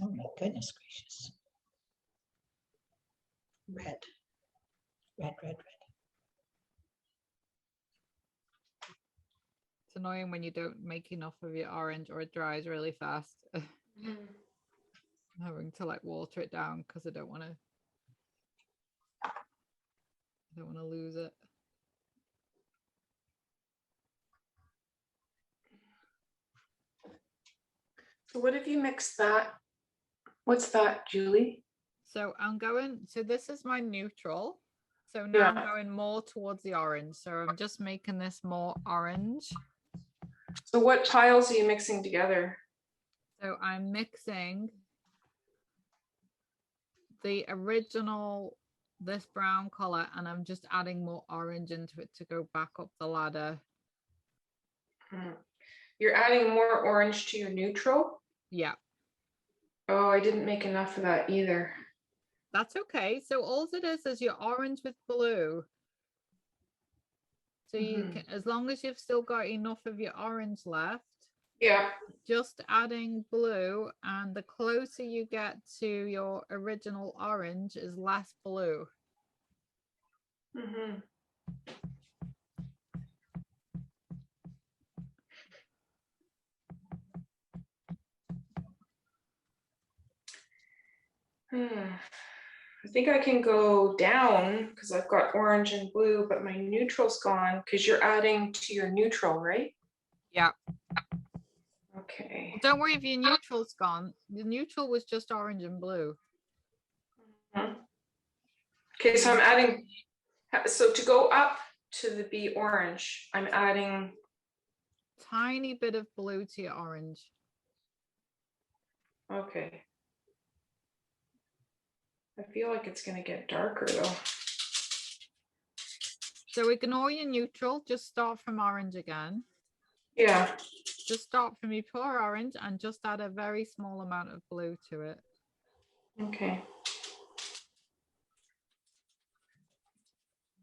Oh my goodness gracious. Red, red, red, red. It's annoying when you don't make enough of your orange or it dries really fast. Having to like water it down because I don't want to lose it. So what have you mixed that? What's that, Julie? So so this is my neutral. So now Yeah. I'm going more towards the orange. So I'm just making this more orange. So what piles are you mixing together? So I'm mixing the original, this brown color, and I'm just adding more orange into it to go back up the ladder. You're adding more orange to your neutral? Yeah. Oh, I didn't make enough of that either. That's okay. So all it is your orange with blue. So you can, as long as you've still got enough of your orange left, Yeah. just adding blue, and the closer you get to your original orange is less blue. I think I can go down because I've got orange and blue, but my neutral's gone because you're adding to your neutral, right? Yeah. Okay. Don't worry if your neutral's gone. The neutral was just orange and blue. Okay, so I'm adding, so to go up to the B orange, I'm adding tiny bit of blue to your orange. Okay. I feel like it's going to get darker though. So ignore your neutral, just start from orange again. Yeah. Just start from your pure orange and just add a very small amount of blue to it. Okay.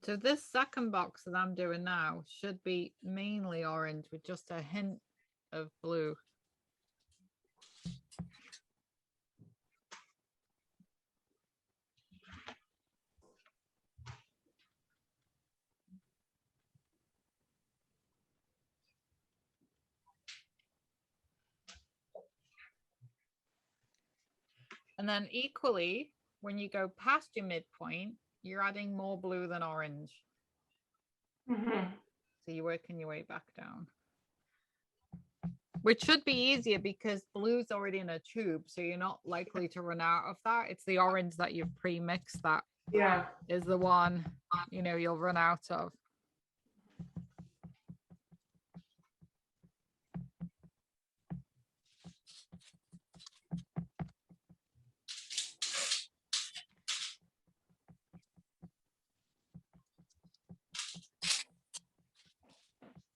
So this second box that I'm doing now should be mainly orange with just a hint of blue. And then equally, when you go past your midpoint, you're adding more blue than orange. Mhm. So you're working your way back down. Which should be easier because blue's already in a tube, so you're not likely to run out of that. It's the orange that you've pre-mixed that Yeah. is the one, you know, you'll run out of.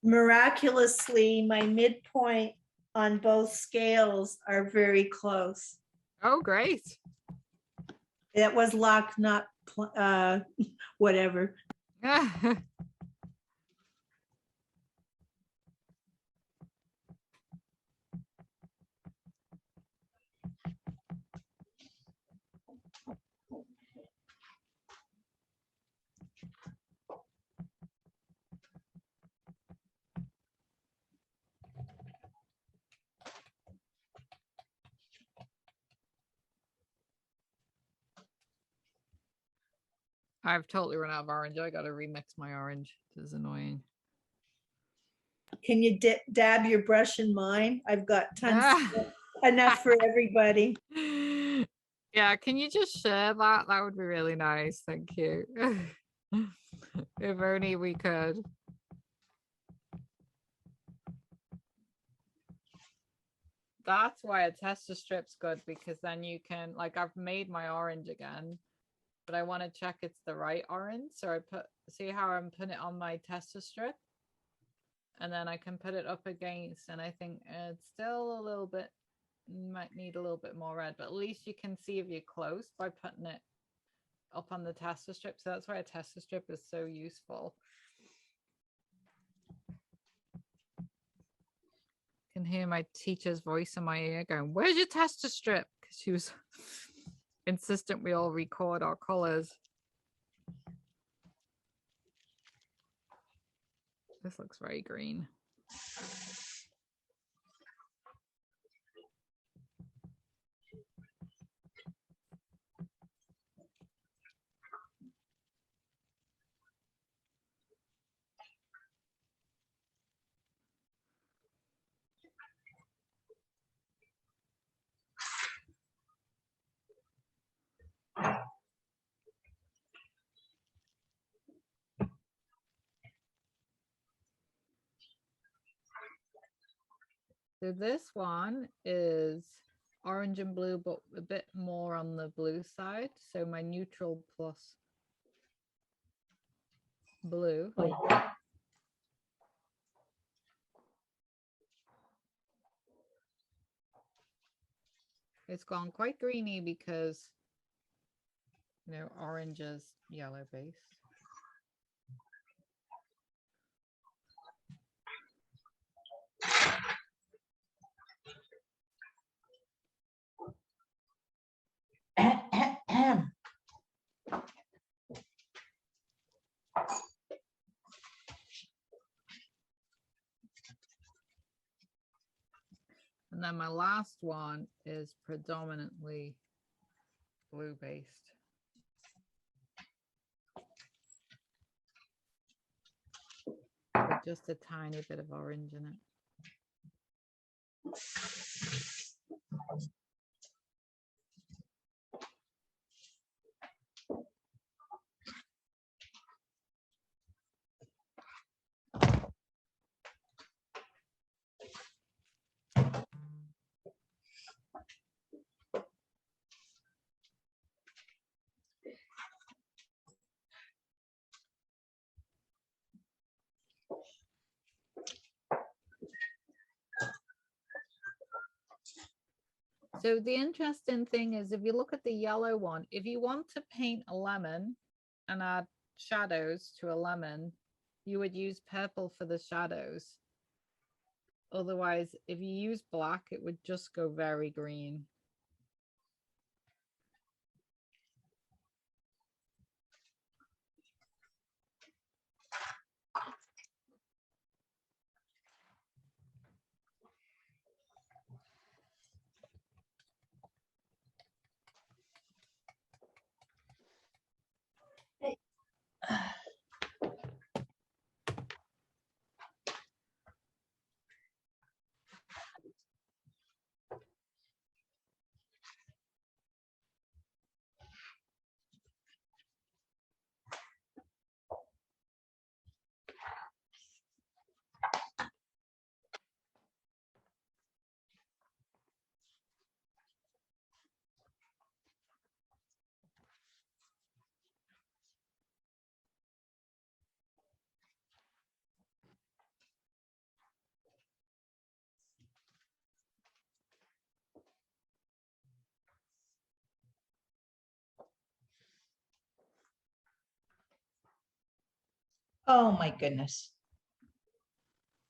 Miraculously, my midpoint on both scales are very close. Oh, great. That was luck, not whatever. I've totally run out of orange. I got to remix my orange. This is annoying. Can you dab your brush in mine? I've got tons, enough for everybody. Yeah, can you just share that? That would be really nice. Thank you. If only we could. That's why a tester strip's good, because then you can, like, I've made my orange again, but I want to check it's the right orange. So I see how I'm putting it on my tester strip, and then I can put it up against, and I think it's still a little bit, might need a little bit more red, but at least you can see if you're close by putting it up on the tester strip. So that's why a tester strip is so useful. Can hear my teacher's voice in my ear going, "Where's your tester strip?" Because she was insistent we all record our colors. This looks very green. So this one is orange and blue, but a bit more on the blue side. So my neutral plus blue. It's gone quite greeny because, you know, orange is yellow base. And then my last one is predominantly blue based. With just a tiny bit of orange in it. So the interesting thing is, if you look at the yellow one, if you want to paint a lemon and add shadows to a lemon, you would use purple for the shadows. Otherwise, if you use black, it would just go very green. Oh, my goodness.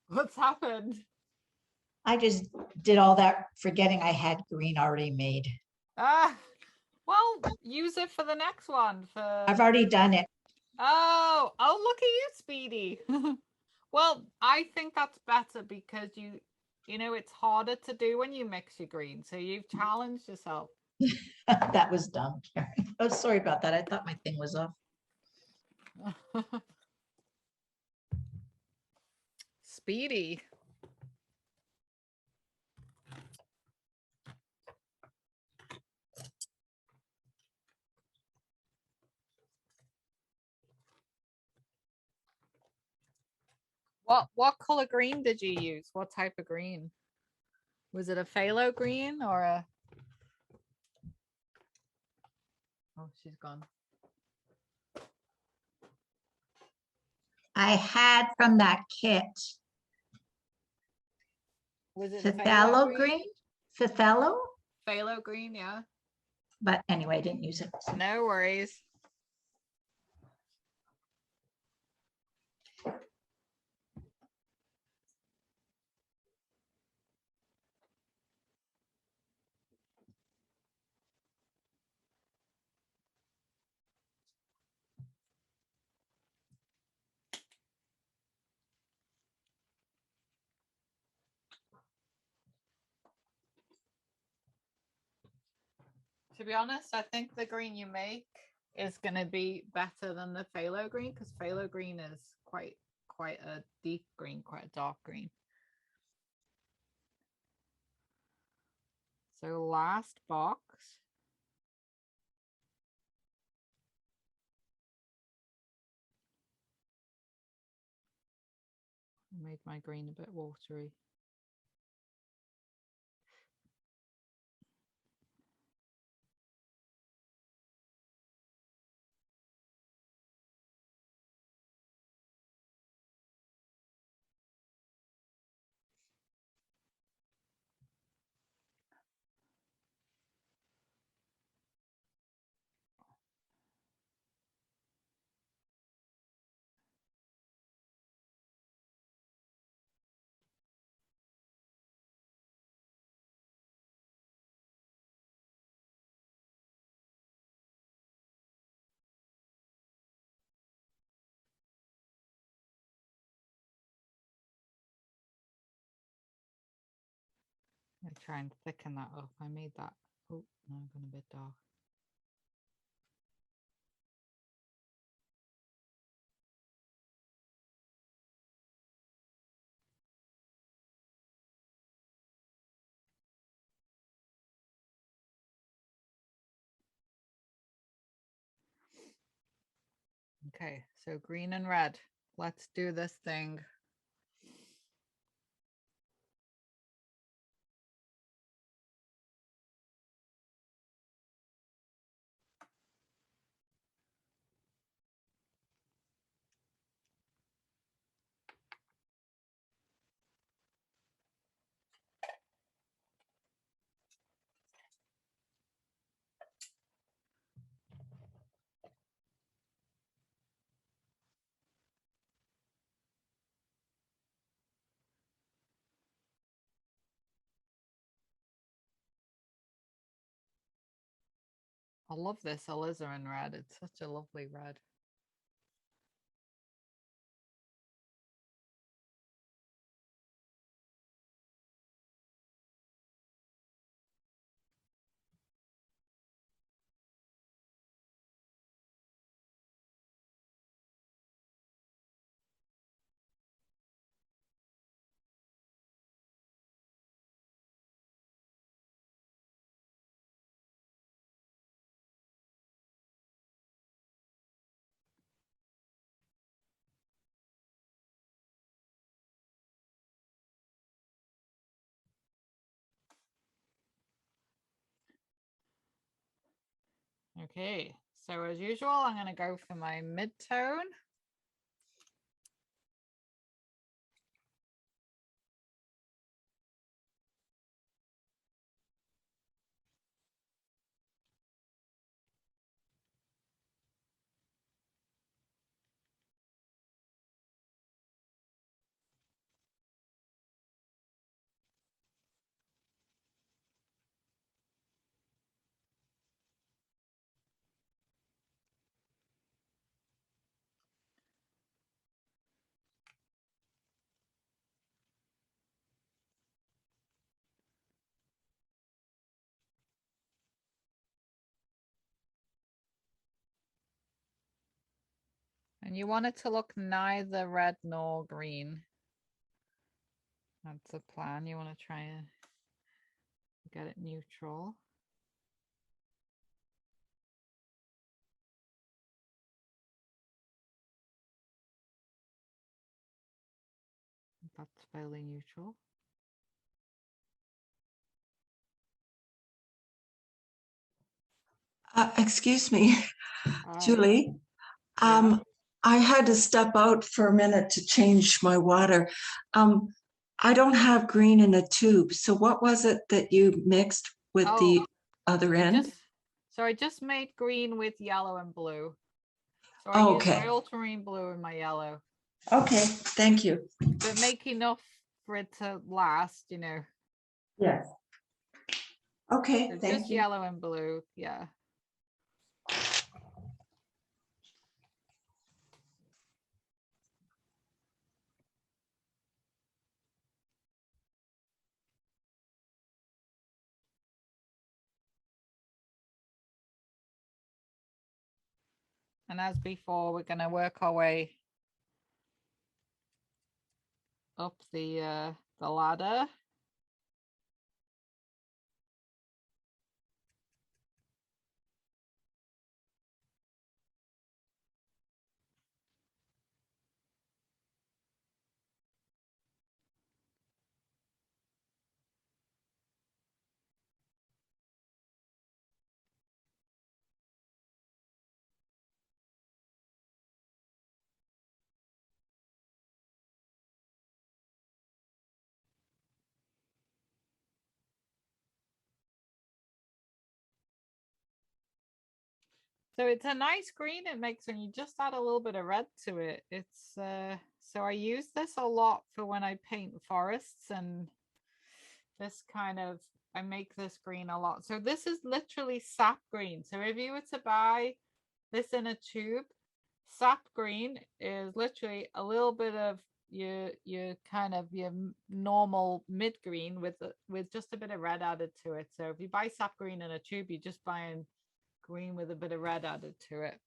What's happened? I just did all that forgetting I had green already made. Ah, well, use it for the next one. I've already done it. Oh, look at you, Speedy. Well, I think that's better because you know, it's harder to do when you mix your green. So you've challenged yourself. That was dumb, Karen. Oh, sorry about that. I thought my thing was off. Speedy. What color green did you use? What type of green? Was it a phthalo green or a... Oh, she's gone. I had from that kit Was it a phthalo green, phthalo, Phthalo green, yeah. but anyway, I didn't use it. No worries. To be honest, I think the green you make is going to be better than the phthalo green because phthalo green is quite a deep green, quite a dark green. So last box. I made my green a bit watery. I try and thicken that up. I made that. Oh, no, I'm going a bit dark. Okay, so green and red. Let's do this thing. I love this alizarin red. It's such a lovely red. Okay, so as usual, I'm going to go for my mid-tone. And you want it to look neither red nor green. That's the plan. You want to try and get it neutral. That's fairly neutral. Excuse me, Hi. Julie. Yeah. I had to step out for a minute to change my water. I don't have green in a tube. So what was it that you mixed with the other end? I just made green with yellow and blue. So I Oh, used my okay. ultramarine blue and my yellow. Okay, thank you. But make enough for it to last, you know. Yes. Okay, So thank just you. yellow and blue, yeah. And as before, we're going to work our way up the ladder. So it's a nice green it makes when you just add a little bit of red to it. It's so I use this a lot for when I paint forests, and this kind of, I make this green a lot. So this is literally sap green. So if you were to buy this in a tube, sap green is literally a little bit of your kind of your normal mid green with just a bit of red added to it. So if you buy sap green in a tube, you're just buying green with a bit of red added to it.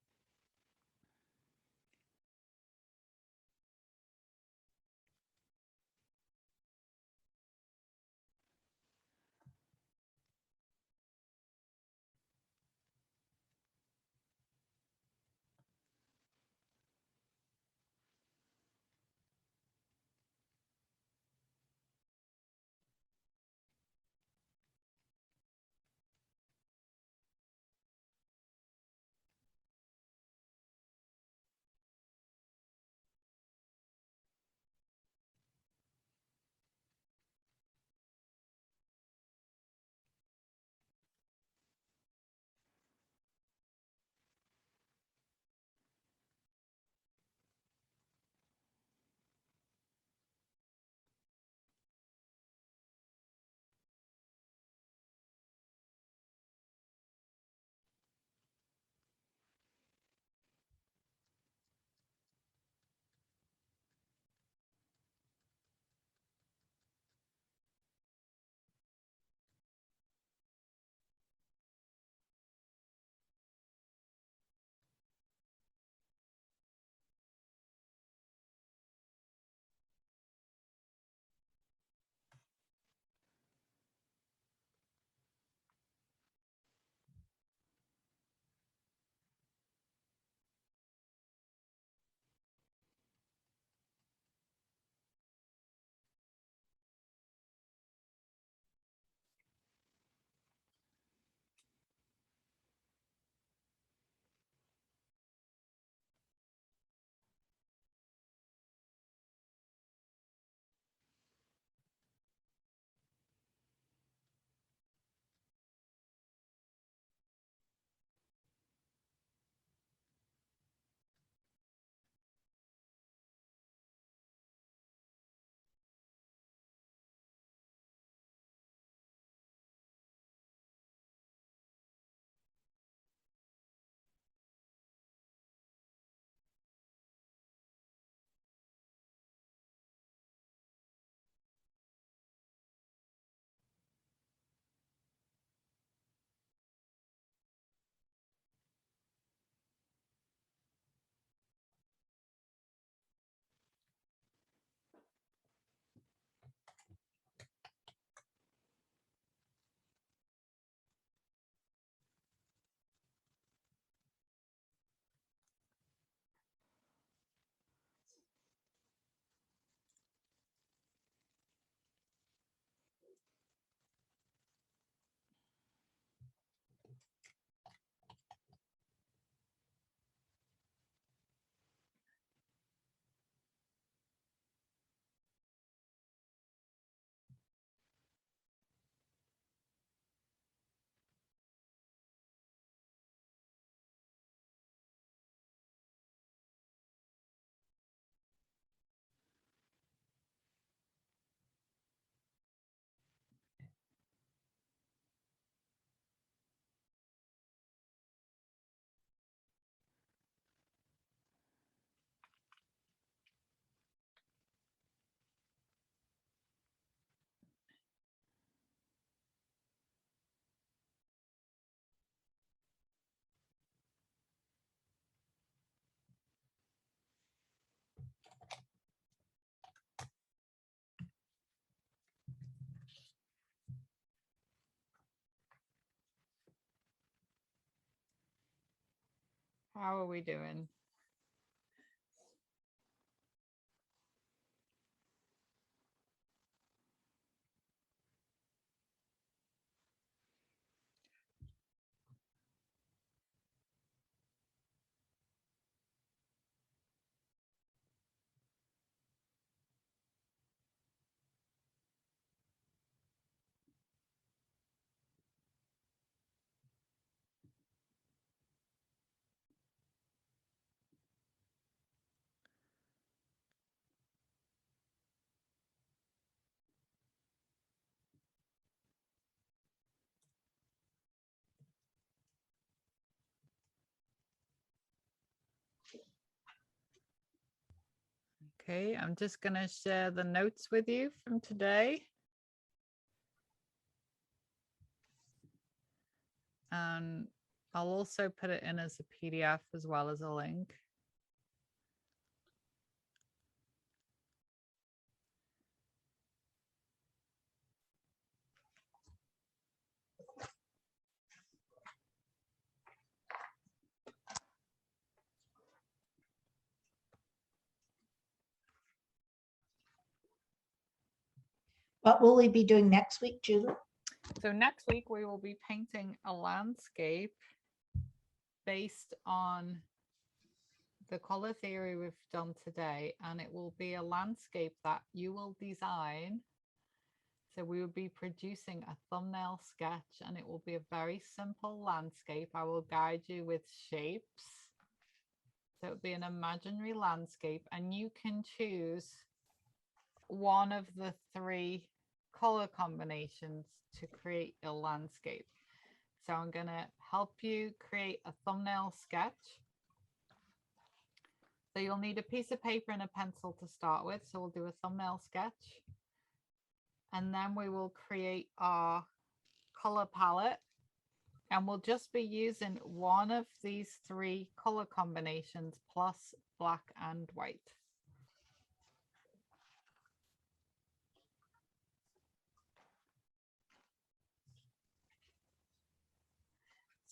How are we doing? Okay, I'm just going to share the notes with you from today. And I'll also put it in as a PDF as well as a link. What will we be doing next week, Julie? So next week we will be painting a landscape based on the color theory we've done today, and it will be a landscape that you will design. So we will be producing a thumbnail sketch, and it will be a very simple landscape. I will guide you with shapes. So it'll be an imaginary landscape, and you can choose one of the 3 color combinations to create a landscape. So I'm going to help you create a thumbnail sketch. So you'll need a piece of paper and a pencil to start with. So we'll do a thumbnail sketch. And then we will create our color palette. And we'll just be using one of these 3 color combinations plus black and white.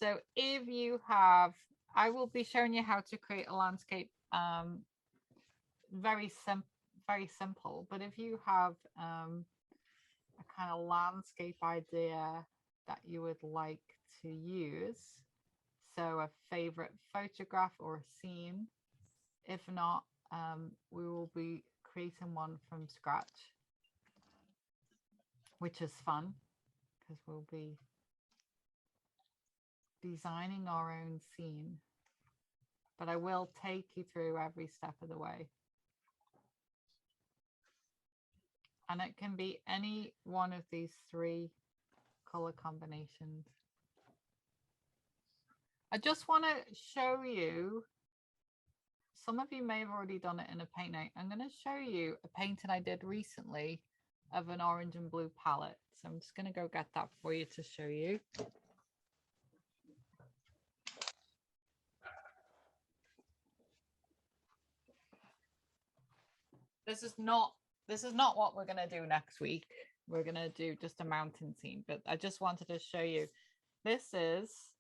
So if you have, I will be showing you how to create a landscape very simple. But if you have a kind of landscape idea that you would like to use, so a favorite photograph or a scene, if not, we will be creating one from scratch, which is fun because we'll be designing our own scene, but I will take you through every step of the way. And it can be any one of these 3 color combinations. I just want to show you, some of you may have already done it in a paint night. I'm going to show you a painting I did recently of an orange and blue palette. So I'm just going to go get that for you to show you. This is not what we're going to do next week. We're going to do just a mountain scene, but I just wanted to show you. This is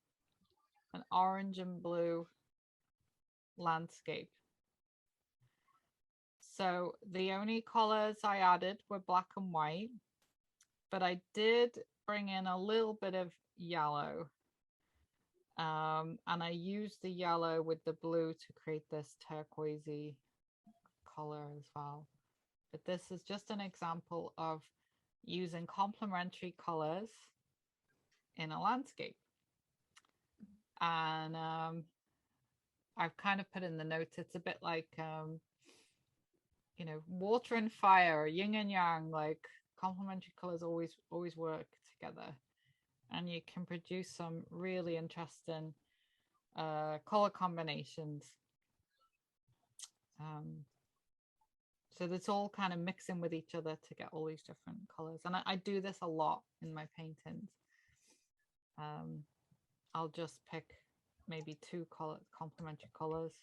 an orange and blue landscape. So the only colors I added were black and white, but I did bring in a little bit of yellow. And I used the yellow with the blue to create this turquoisey color as well. But this is just an example of using complementary colors in a landscape. And I've kind of put in the notes, it's a bit like, you know, water and fire, yin and yang, like complementary colors always work together. And you can produce some really interesting color combinations. So that's all kind of mixing with each other to get all these different colors. And I do this a lot in my paintings. I'll just pick maybe 2 complementary colors.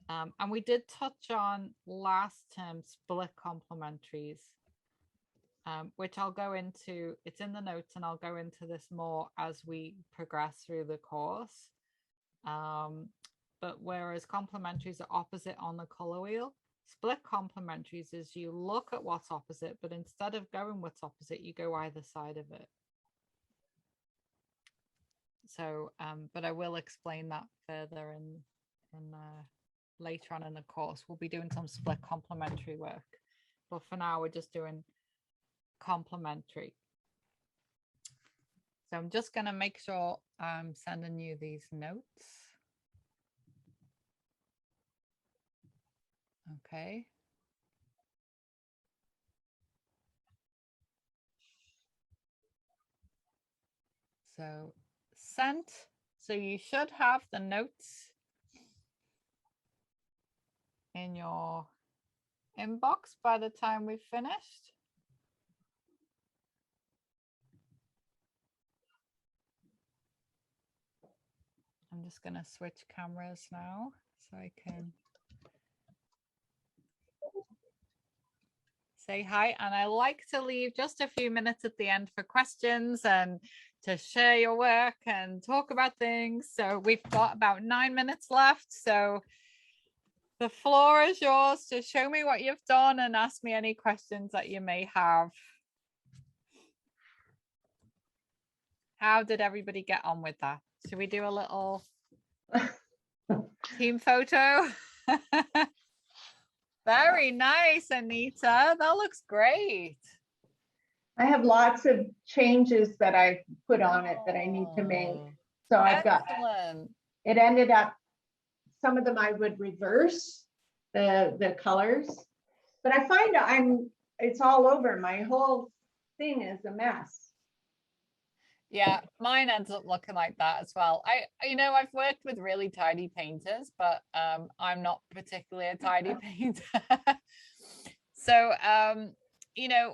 And we did touch on last term split complementaries, which I'll go into, it's in the notes, and I'll go into this more as we progress through the course. but whereas complementaries are opposite on the color wheel, split complementaries is you look at what's opposite, but instead of going what's opposite, you go either side of it. So, but I will explain that further in later on in the course. We'll be doing some split complementary work, but for now we're just doing complementary. So I'm just going to make sure I'm sending you these notes. Okay. So sent. So you should have the notes in your inbox by the time we've finished. I'm just going to switch cameras now so I can say hi. And I like to leave just a few minutes at the end for questions and to share your work and talk about things. So we've got about 9 minutes left. So the floor is yours to show me what you've done and ask me any questions that you may have. How did everybody get on with that? Should we do a little team photo? Very nice, Anita. That looks great. I have lots of changes that I put on it that I need to make. So I've got, it ended up, some of them I would reverse the colors, but I find it's all over. My whole thing is a mess. Yeah, mine ends up looking like that as well. I've worked with really tidy painters, but I'm not particularly a tidy painter. So,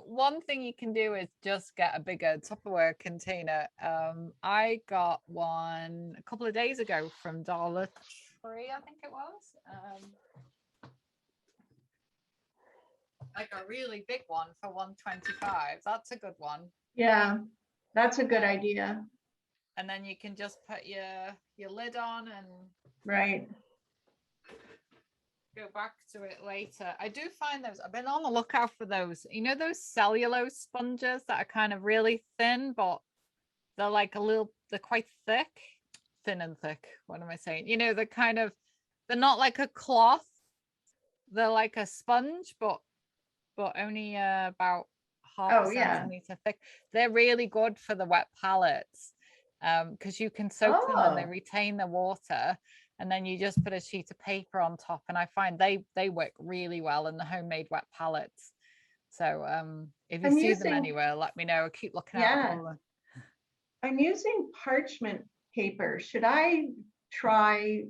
one thing you can do is just get a bigger Tupperware container. I got one a couple of days ago from Dollar Tree, I think it was. Like a really big one for $1.25. That's a good one. Yeah. That's a good idea. And then you can just put your lid on and right. Go back to it later. I do find those, I've been on the lookout for those, those cellulose sponges that are kind of really thin, but they're like they're quite thick, thin and thick. What am I saying? They're not like a cloth. They're like a sponge, but only about half a centimeter thick. They're really good for the wet palettes because you can soak them and they retain the water, and then you just put a sheet of paper on top, and I find they work really well in the homemade wet palettes. So if you see them anywhere, let me know. Keep looking out for them. I'm using parchment paper. Should I try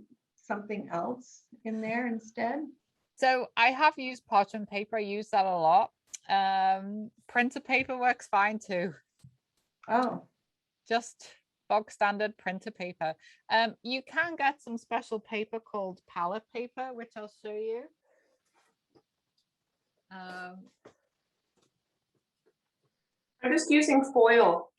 something else in there instead? So I have used parchment paper. I use that a lot. Printer paper works fine too. Oh, just bog standard printer paper. You can get some special paper called Pallet Paper, which I'll show you. I'm just using foil.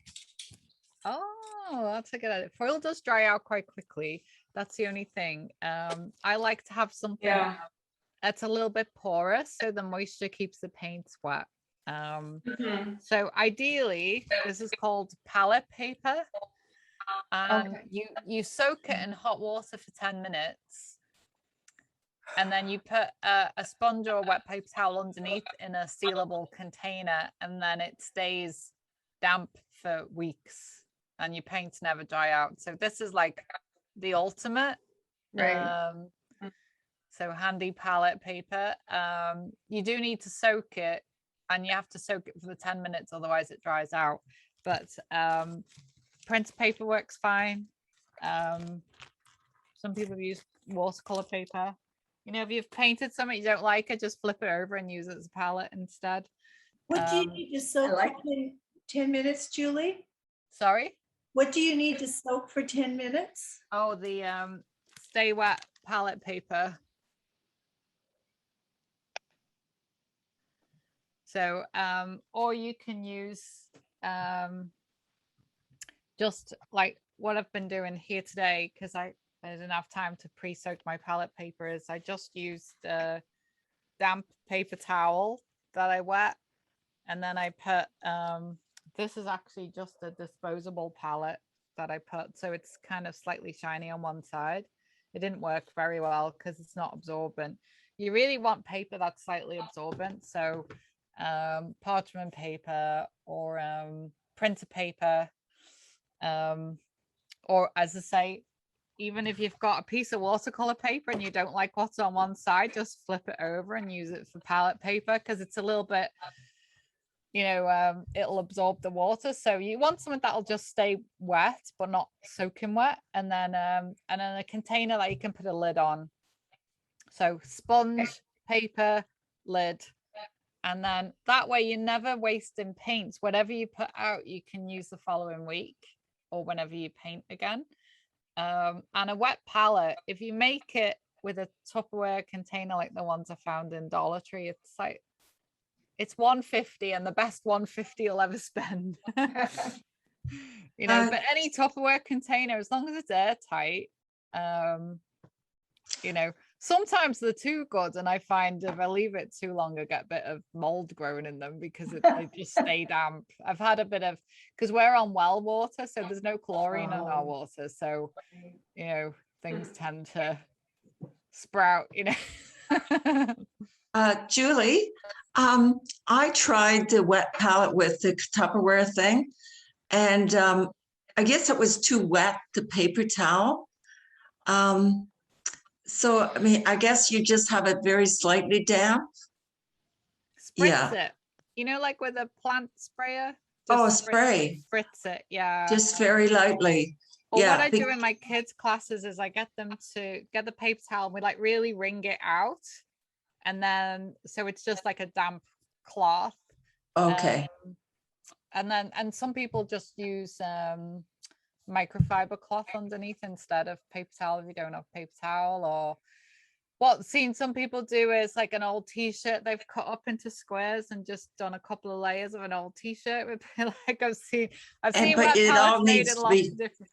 Oh, that's a good idea. Foil does dry out quite quickly. That's the only thing. I like to have something that's a little bit porous so the moisture keeps the paints wet. So ideally, this is called pallet paper. And you soak it in hot water for 10 minutes. And then you put a sponge or a wet paper towel underneath in a sealable container, and then it stays damp for weeks and your paints never dry out. So this is like the ultimate. Right. So handy palette paper. You do need to soak it, and you have to soak it for the 10 minutes, otherwise it dries out. But printer paper works fine. Some people use watercolor paper. If you've painted something you don't like it, just flip it over and use it as a palette instead. What do you need to soak for 10 minutes, Julie? Sorry? What do you need to soak for 10 minutes? Oh, the Stay Wet palette paper. So, or you can use just like what I've been doing here today, because I I didn't have time to pre-soak my palette paper, is I just used a damp paper towel that I wet, and then I put this is actually just a disposable palette that I put, so it's kind of slightly shiny on one side. It didn't work very well because it's not absorbent. You really want paper that's slightly absorbent, so parchment paper or printer paper, or as I say, even if you've got a piece of watercolor paper and you don't like what's on one side, just flip it over and use it for palette paper, because it's a little bit, you know, it'll absorb the water. So you want something that'll just stay wet but not soaking wet, and then a container that you can put a lid on. So sponge, paper, lid, and then that way you're never wasting paints. Whatever you put out, you can use the following week or whenever you paint again. And a wet palette, if you make it with a Tupperware container like the ones I found in Dollar Tree, it's like, it's $150 and the best $150 you'll ever spend. You know, but any Tupperware container, as long as it's airtight, you know, sometimes they're too good, and I find if I leave it too long, I get a bit of mold growing in them because they just stay damp. I've had a bit of, because we're on well water, so there's no chlorine in our water, so you know, things tend to sprout, you know. Julie, I tried the wet palette with the Tupperware thing, and I guess it was too wet, the paper towel. So, I mean, I guess you just have it very slightly damp. Spritz it, you know, like with a plant sprayer. Oh, spray. Spritz it, yeah. Just very lightly. Or yeah. What I do in my kids' classes is I get them to get the paper towel and we like really wring it out. And then, so it's just like a damp cloth. Okay. And some people just use microfiber cloth underneath instead of paper towel if you don't have paper towel. Or what seen some people do is like an old t-shirt they've cut up into squares and just done a couple of layers of an old t-shirt with like I've seen but it all needs to be different.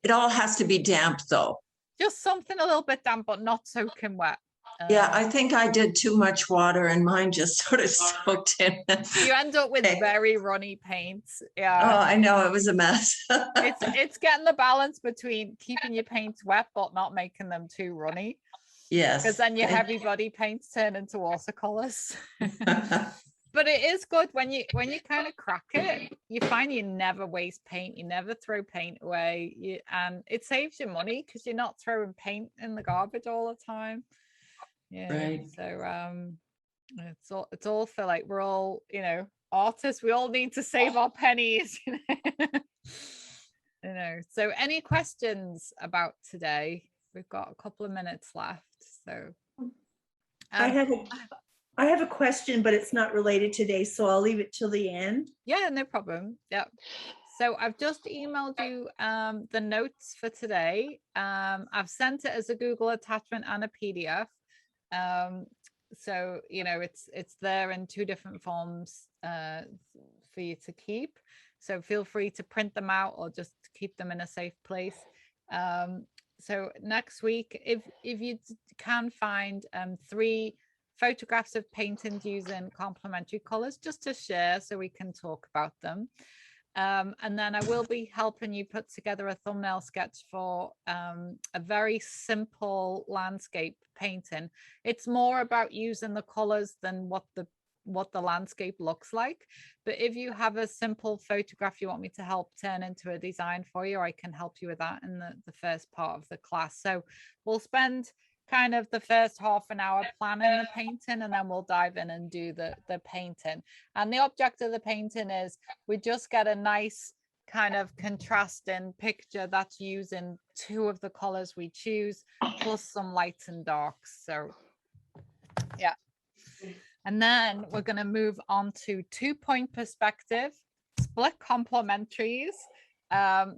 It all has to be damp though. Just something a little bit damp but not soaking wet. Yeah, I think I did too much water and mine just sort of soaked in. You end up with very runny paints. Yeah. Oh, I know, it was a mess. It's getting the balance between keeping your paints wet but not making them too runny. Yes. Because then your heavy body paints turn into watercolors. But it is good when you kind of crack it, you find you never waste paint, you never throw paint away, and it saves you money because you're not throwing paint in the garbage all the time. Yeah, right. So it's all for like, we're all, you know, artists, we all need to save our pennies. You know. So any questions about today? We've got a couple of minutes left. So I have a question, but it's not related today, so I'll leave it till the end. Yeah, no problem. Yeah. So I've just emailed you the notes for today. I've sent it as a Google attachment and a PDF. So you know, it's there in two different forms for you to keep, so feel free to print them out or just keep them in a safe place. So next week, if you can find 3 photographs of paintings using complementary colors just to share so we can talk about them. And then I will be helping you put together a thumbnail sketch for a very simple landscape painting. It's more about using the colors than what the landscape looks like. But if you have a simple photograph you want me to help turn into a design for you, I can help you with that in the first part of the class. So we'll spend kind of the first half an hour planning the painting, and then we'll dive in and do the painting. And the object of the painting is we just get a nice kind of contrasting picture that's using 2 of the colors we choose plus some lights and darks. So yeah. And then we're going to move on to 2-point perspective, split complementaries.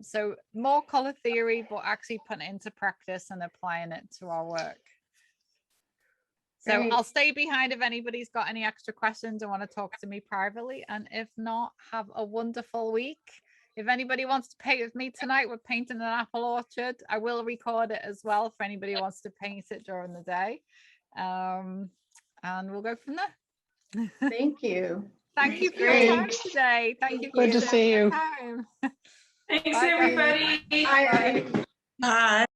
So more color theory, but actually putting it into practice and applying it to our work. So Great. I'll stay behind if anybody's got any extra questions and want to talk to me privately. And if not, have a wonderful week. if anybody wants to paint with me tonight, we're painting an apple orchard. I will record it as well for anybody who wants to paint it during the day. And we'll go from there. Thank you. Thank you for your Great. time today. Thank you. Good to see you. Time. Thanks, Bye, guys. everybody. Bye. Hi.